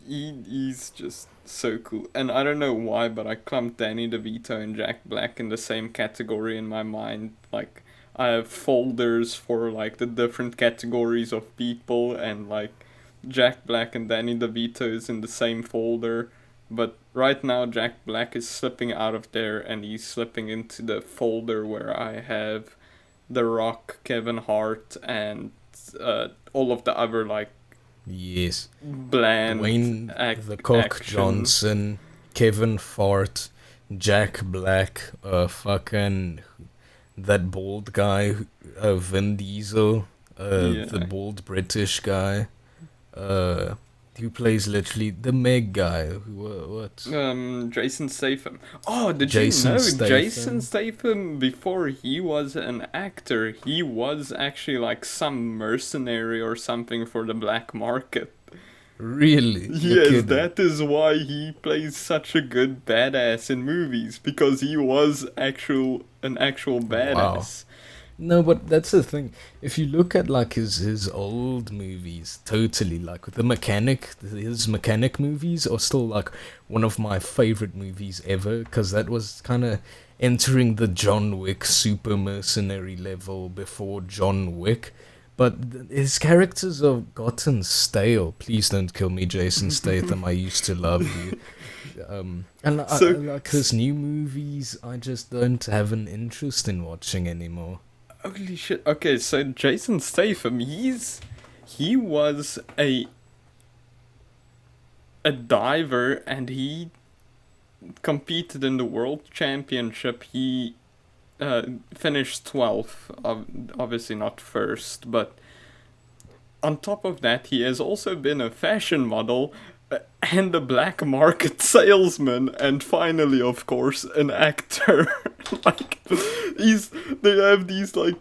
yeah, he's just so cool. And I don't know why, but I clumped Danny DeVito and Jack Black in the same category in my mind. Like, I have folders for like the different categories of people, and like Jack Black and Danny DeVito is in the same folder. But right now, Jack Black is slipping out of there, and he's slipping into the folder where I have The Rock, Kevin Hart, and all of the other like Yes, bland Dwayne the Cock action. Johnson, Kevin Fart, Jack Black, fucking that bald guy, Vin Diesel, the Yeah. bald British guy, uh, who plays literally the Meg guy. What? Jason Statham. Oh, did you Jason know Jason Statham. Statham, before he was an actor, he was actually like some mercenary or something for the black market. Really? You're Yes, kidding. that is why he plays such a good badass in movies, because he was an actual Wow. badass. No, but that's the thing. If you look at like his old movies, totally like the mechanic, his mechanic movies are still like one of my favorite movies ever because that was kind of entering the John Wick super mercenary level before John Wick. But his characters have gotten stale. Please don't kill me, Jason Statham. I used to love you. And I So, like his new movies. I just don't have an interest in watching anymore. holy shit. Okay, so Jason Statham, he was a diver, and he competed in the world championship. He finished 12th, obviously not first, but on top of that, he has also been a fashion model and a black market salesman, and finally, of course, an actor. Like, he's they have these like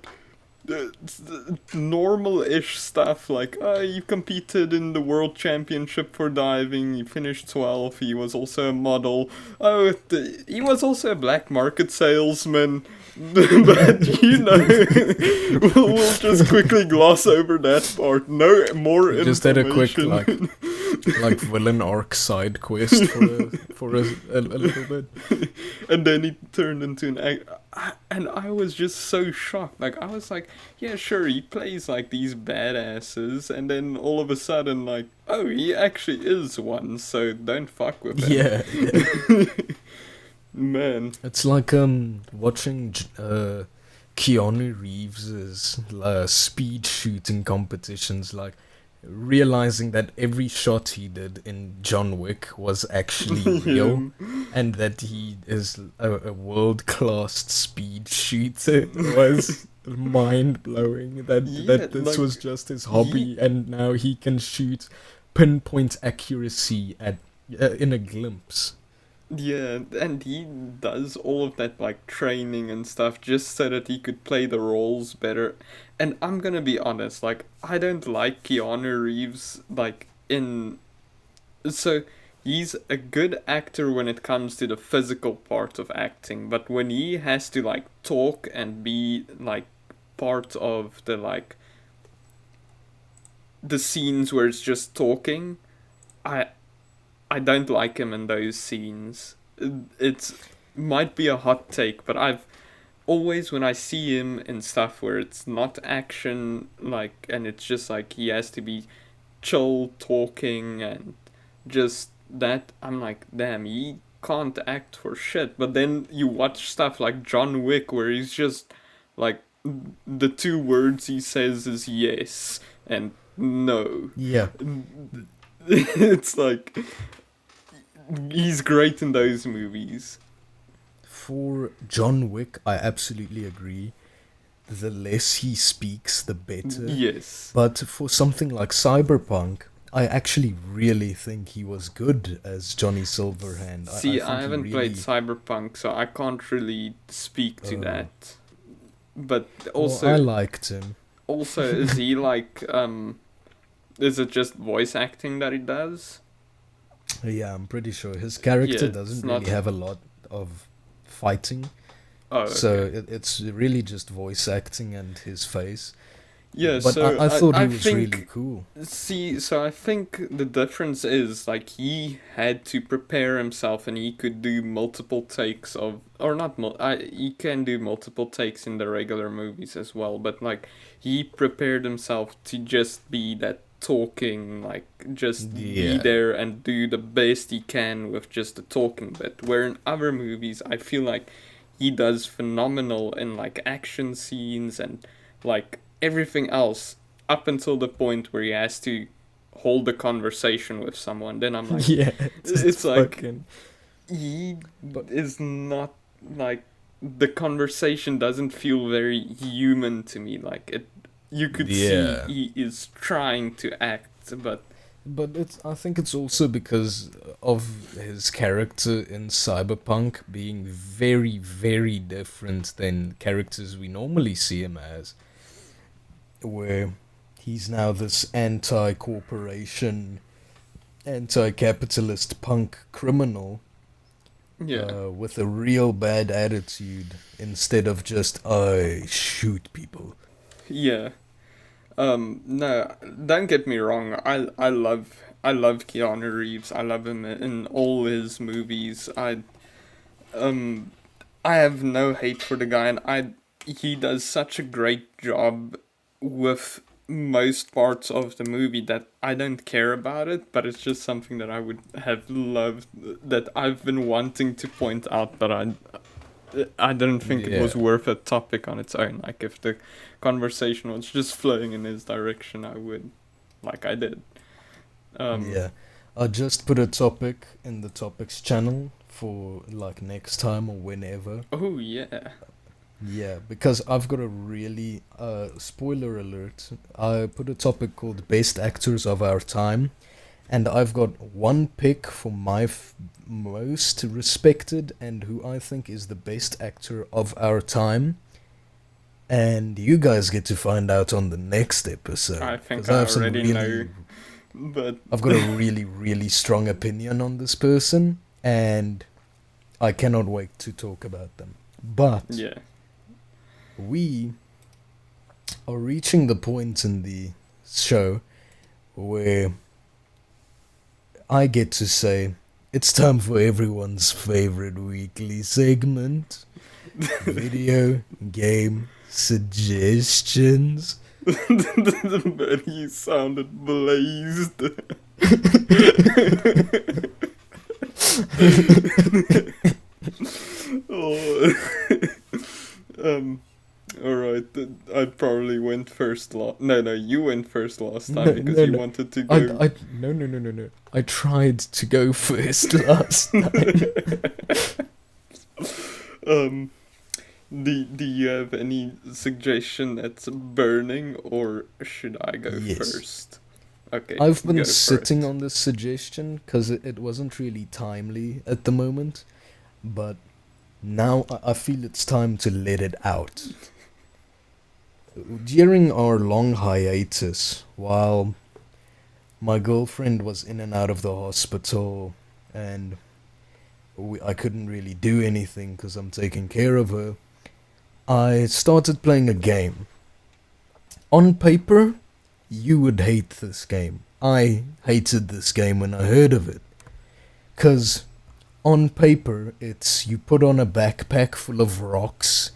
normal-ish stuff like he competed in the world championship for diving, he finished 12th, he was also a model, he was also a black market salesman. But we'll just quickly gloss over that part. No more He just had a quick information. like villain arc side quest for a little bit. And then he turned into an act, and I was just so shocked. Like, I was like, yeah, sure, he plays like these badasses, and then all of a sudden, like, oh, he actually is one, so don't fuck with him. Yeah, yeah. Man. It's like watching Keanu Reeves's speed shooting competitions, like realizing that every shot he did in John Wick was actually real, Yeah. and that he is a world class speed shooter was mind blowing. Yeah, That this like, was just his he hobby, and now he can shoot pinpoint accuracy at in a glimpse. Yeah, and he does all of that like training and stuff just so that he could play the roles better. And I'm gonna be honest, like, I don't like Keanu Reeves like in so he's a good actor when it comes to the physical part of acting, but when he has to like talk and be like part of the scenes where it's just talking, I I don't like him in those scenes. It's might be a hot take, but I've always, when I see him in stuff where it's not action, like, and it's just like he has to be chill talking and just that, I'm like, damn, he can't act for shit. But then you watch stuff like John Wick where he's just like, the two words he says is yes and no. Yeah. It's like he's great in those movies. For John Wick, I absolutely agree. The less he speaks, the better. Yes. But for something like Cyberpunk, I actually really think he was good as Johnny Silverhand. I See, I think he haven't played really. Cyberpunk, so I can't really speak to Uh, that. But well, I also, liked him. is he like is it just voice acting that he does? Yeah, I'm pretty sure his character Yeah, it's doesn't not. really have a lot of fighting, Oh, so okay. it's really just voice acting and his face. Yeah, But so I thought I he was really think cool. see, so I think the difference is like he had to prepare himself and he could do multiple takes of or not he can do multiple takes in the regular movies as well, but like he prepared himself to just be that talking like just be Yeah, there and do the best he can with just the talking bit. Where in other movies I feel like he does phenomenal in like action scenes and like everything else up until the point where he has to hold a conversation with someone. Then I'm like, yeah, it's it's like fucking. he But is not like the conversation doesn't feel very human to me. Like it, you could see yeah, he is trying to act, but but it's. I think it's also because of his character in Cyberpunk being very, very different than characters we normally see him as, where he's now this anti-corporation, anti-capitalist punk criminal yeah, with a real bad attitude instead of just I shoot people. yeah. No, don't get me wrong. I love Keanu Reeves. I love him in all his movies. Um I have no hate for the guy, and I he does such a great job with most parts of the movie that I don't care about it, but it's just something that I would have loved that I've been wanting to point out, but I didn't think it Yeah, was worth a topic on its own. Like if the conversation was just flowing in his direction, I would, like I did. Um, yeah. I just put a topic in the topics channel for like next time or whenever. oh yeah, Yeah, because I've got a really spoiler alert. I put a topic called best actors of our time, and I've got one pick for my most respected and who I think is the best actor of our time. And you guys get to find out on the next I episode think because I I have some already know, really, but I've got a really, really strong opinion on this person, and I cannot wait to talk about them. But yeah. we are reaching the point in the show where I get to say it's time for everyone's favorite weekly segment, video game suggestions. But he sounded blazed. Oh. um. All right. I probably went first. No, no, you went first last time No, because no, you no. wanted to go. No, no, no, no, no. I tried to go first last time. um. Do you have any suggestion that's burning, or should I go Yes. first? Okay, I've been go for sitting it. on this suggestion because it wasn't really timely at the moment, but now I feel it's time to let it out. During our long hiatus, while my girlfriend was in and out of the hospital and I couldn't really do anything because I'm taking care of her, I started playing a game. On paper, you would hate this game. I hated this game when I heard of it. Because on paper, it's you put on a backpack full of rocks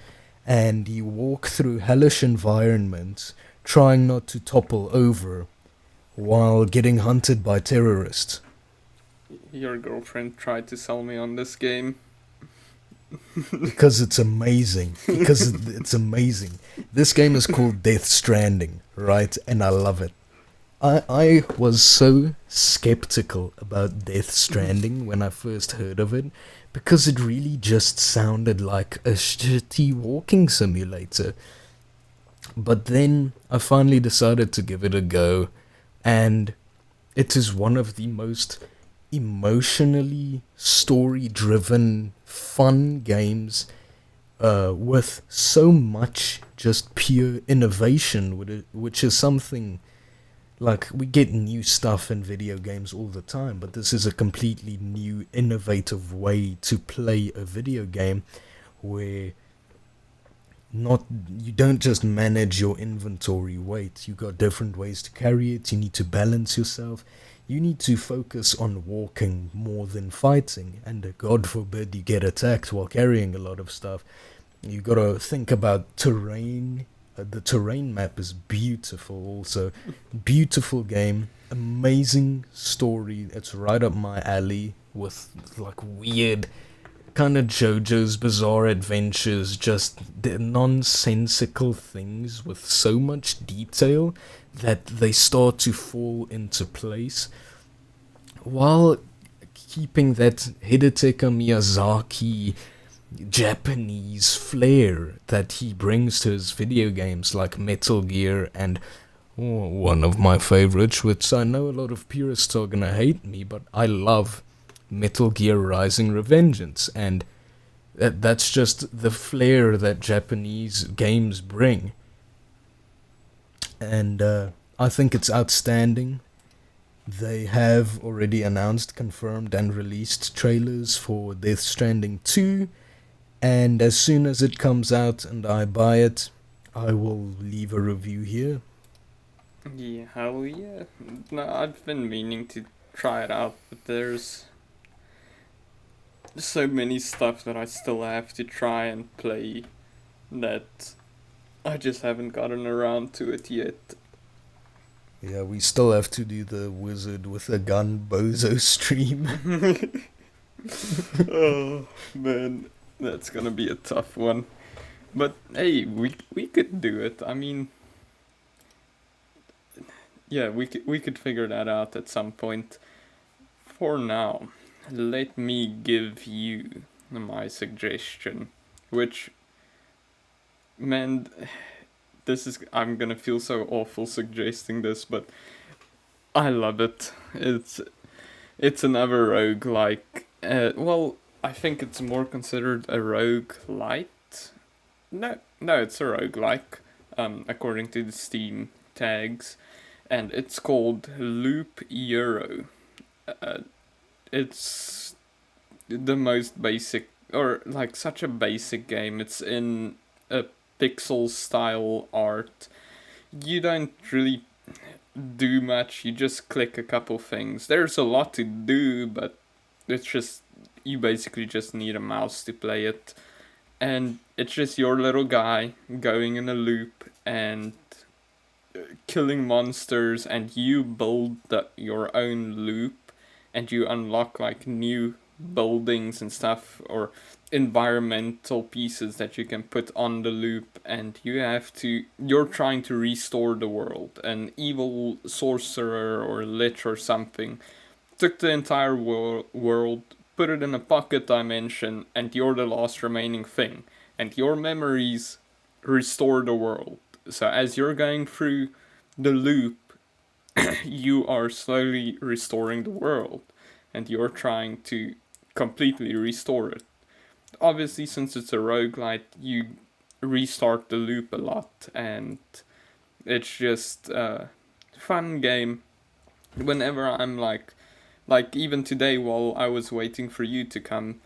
and you walk through hellish environments trying not to topple over while getting hunted by terrorists. Your girlfriend tried to sell me on this game. Because it's amazing. Because it's amazing. This game is called Death Stranding, right? And I love it. I was so skeptical about Death Stranding when I first heard of it because it really just sounded like a shitty walking simulator. But then I finally decided to give it a go, and it is one of the most emotionally story driven, fun games with so much just pure innovation, which is something like, we get new stuff in video games all the time, but this is a completely new, innovative way to play a video game where not you don't just manage your inventory weight. You got different ways to carry it. You need to balance yourself. You need to focus on walking more than fighting, and God forbid you get attacked while carrying a lot of stuff. You gotta think about terrain. The terrain map is beautiful, also. Beautiful game, amazing story. It's right up my alley with like weird kind of JoJo's Bizarre Adventures, just the nonsensical things with so much detail that they start to fall into place while keeping that Hidetaka Miyazaki Japanese flair that he brings to his video games like Metal Gear and one of my favorites, which I know a lot of purists are gonna hate me, but I love Metal Gear Rising Revengeance, and that's just the flair that Japanese games bring. And I think it's outstanding. They have already announced, confirmed, and released trailers for Death Stranding 2, and as soon as it comes out and I buy it, I will leave a review here. Yeah, hell yeah. No, I've been meaning to try it out, but there's so many stuff that I still have to try and play that I just haven't gotten around to it yet. Yeah, we still have to do the wizard with a gun bozo stream. Oh, man. That's gonna be a tough one. But hey, we could do it. I mean, yeah, we could figure that out at some point. For now, let me give you my suggestion, which, man, I'm gonna feel so awful suggesting this, but I love it. It's another roguelike. Well, I think it's more considered a roguelite. No, it's a roguelike, according to the Steam tags, and it's called Loop Euro. Uh, it's the most basic, or like such a basic game. It's in a pixel style art. You don't really do much, you just click a couple things. There's a lot to do, but it's just, you basically just need a mouse to play it. And it's just your little guy going in a loop and killing monsters, and you build your own loop, and you unlock like new buildings and stuff, or environmental pieces that you can put on the loop, and you're trying to restore the world. An evil sorcerer or lich or something took the entire world, put it in a pocket dimension, and you're the last remaining thing, and your memories restore the world. So as you're going through the loop, you are slowly restoring the world, and you're trying to completely restore it. Obviously, since it's a roguelite, you restart the loop a lot, and it's just a fun game. Whenever I'm like even today while I was waiting for you to come,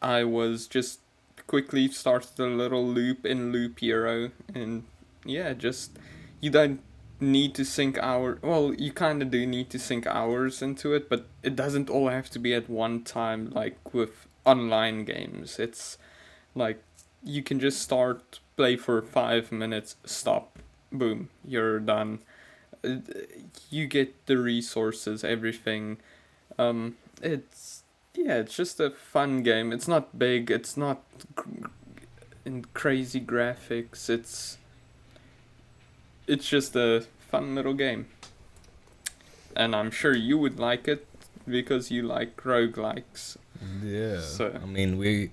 I was just quickly started a little loop in Loop Hero, and yeah, just, you don't need to sink hours. Well, you kind of do need to sink hours into it, but it doesn't all have to be at one time like with online games. It's like you can just start, play for 5 minutes, stop, boom, you're done. You get the resources, everything. It's, yeah, it's just a fun game. It's not big, it's not in crazy graphics. It's just a fun little game. And I'm sure you would like it because you like roguelikes. Yeah, So I mean,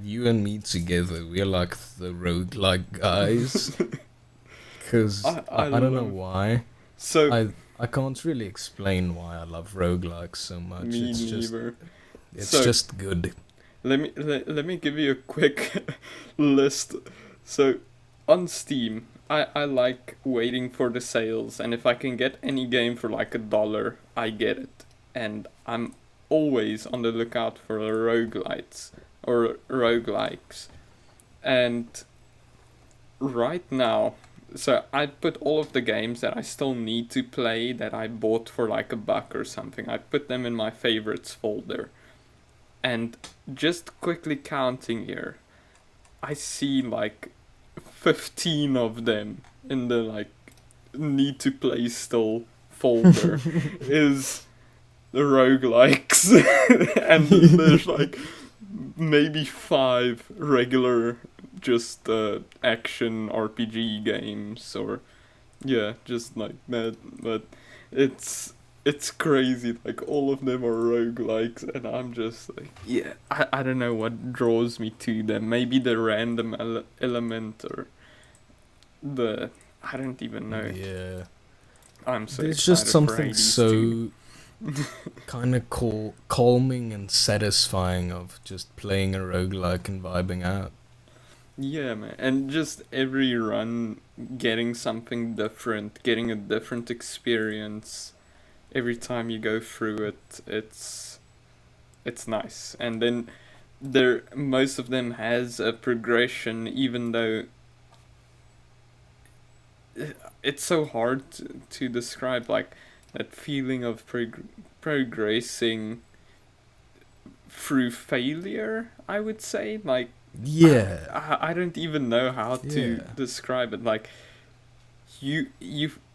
you and me together, we're like the roguelike guys. Because I don't know why. So I can't really explain why I love roguelikes so much. me It's neither. just good. Let me give you a quick list. So on Steam, I like waiting for the sales, and if I can get any game for like $1, I get it. And I'm always on the lookout for roguelites or roguelikes. And right now, so I put all of the games that I still need to play that I bought for like $1 or something, I put them in my favorites folder. And just quickly counting here, I see like 15 of them in the like need to play still folder is the roguelikes. And there's like maybe 5 regular just action RPG games, or yeah, just like that. But it's crazy, like all of them are roguelikes, and I'm just like, yeah, I don't know what draws me to them. Maybe the random element, or the, I don't even know. Yeah. I'm so There's excited just something for Hades so 2. kind of calming and satisfying of just playing a roguelike and vibing out. Yeah, man, and just every run getting something different, getting a different experience every time you go through it. It's nice. And then there, most of them has a progression, even though it's so hard to describe, like that feeling of progressing through failure, I would say. Like, Yeah. I don't even know how to Yeah. describe it. Like, you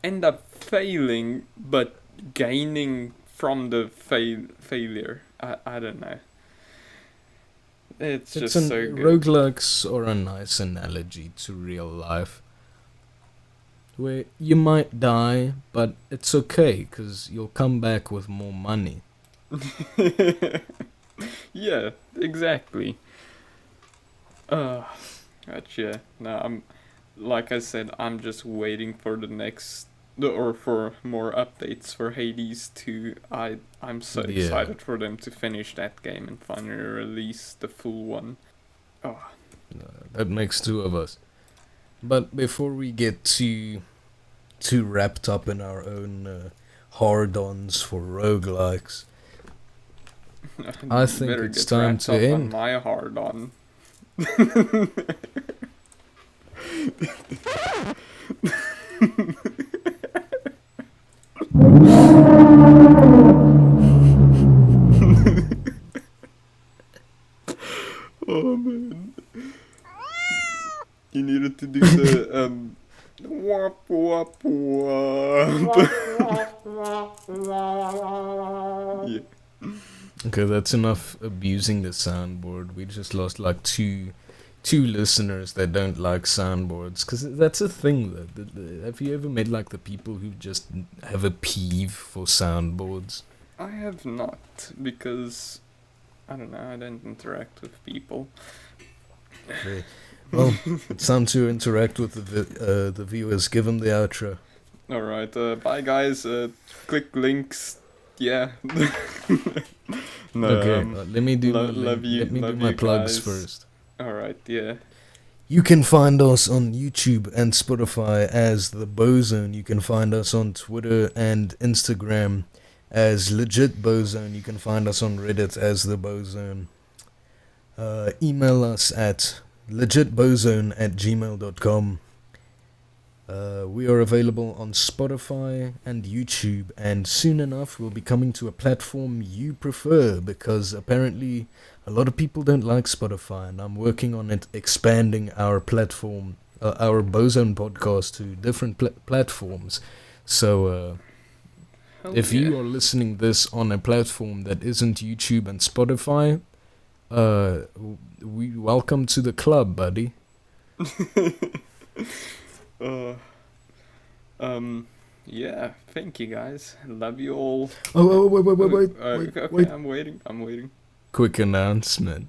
end up failing, but gaining from the failure. I don't know. It's It's just an so good. roguelikes are a nice analogy to real life, where you might die, but it's okay because you'll come back with more money. Yeah, exactly. But yeah, no, like I said, I'm just waiting for the next, or for more updates for Hades 2. I'm so Yeah. excited for them to finish that game and finally release the full one. Oh, That makes 2 of us. But before we get too wrapped up in our own hard-ons for roguelikes, I think better it's get time wrapped to up on end. my hard on. Oh man, you needed to do the wop wop wop. Yeah. Okay, that's enough abusing the soundboard. We just lost like two listeners that don't like soundboards, because that's a thing though. Have you ever met like the people who just have a peeve for soundboards? I have not, because I don't know, I don't interact with people. Okay. Well, it's time to interact with the viewers. Give them the outro. Alright, bye guys, click links, yeah. No, Okay, let me do love you, let me do love my you plugs guys. first. Alright, yeah. You can find us on YouTube and Spotify as The Bozone. You can find us on Twitter and Instagram as Legit Bozone. You can find us on Reddit as The Bozone. Email us at legitbozone@gmail.com. We are available on Spotify and YouTube, and soon enough we'll be coming to a platform you prefer, because apparently a lot of people don't like Spotify, and I'm working on it, expanding our platform, our Bozone podcast to different platforms. So if you are listening this on a platform that isn't YouTube and Spotify, we welcome to the club, buddy. Yeah, thank you guys. Love you all. Oh, wait. Okay, I'm waiting. Quick announcement.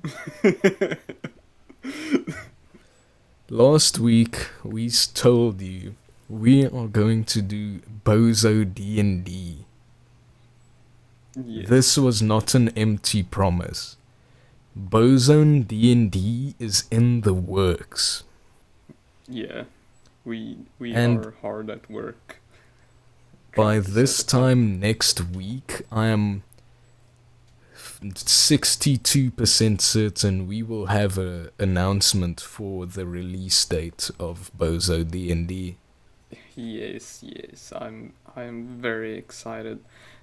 Last week we told you we are going to do Bozo D&D. Yes. This was not an empty promise. Bozone D&D is in the works. Yeah, we And are hard at work by trying to set this it up. time next week, I am 62% certain we will have a announcement for the release date of Bozo D&D. Yes, yes, I'm very excited.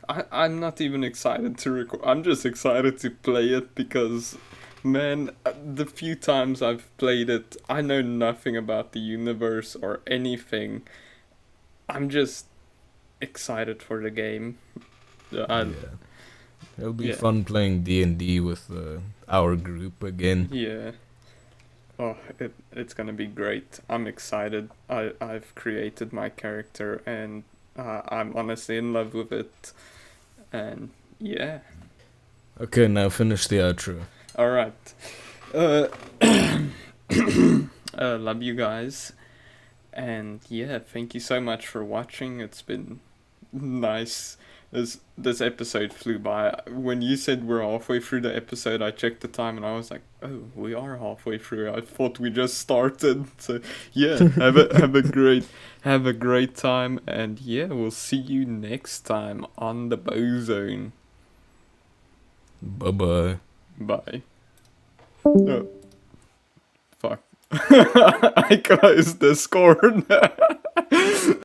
I'm not even excited to record. I'm just excited to play it because, man, the few times I've played it, I know nothing about the universe or anything. I'm just excited for the game. I Yeah. It'll be Yeah, fun playing D&D with our group again. yeah. Oh, it's gonna be great. I'm excited. I've created my character and I'm honestly in love with it. And yeah. Okay, now finish the outro. All right. Uh, love you guys. And yeah, thank you so much for watching. It's been nice. This episode flew by. When you said we're halfway through the episode, I checked the time and I was like, "Oh, we are halfway through." I thought we just started. So yeah, have a great time, and yeah, we'll see you next time on the Bozone. Bye bye. Bye. Oh fuck! I closed Discord.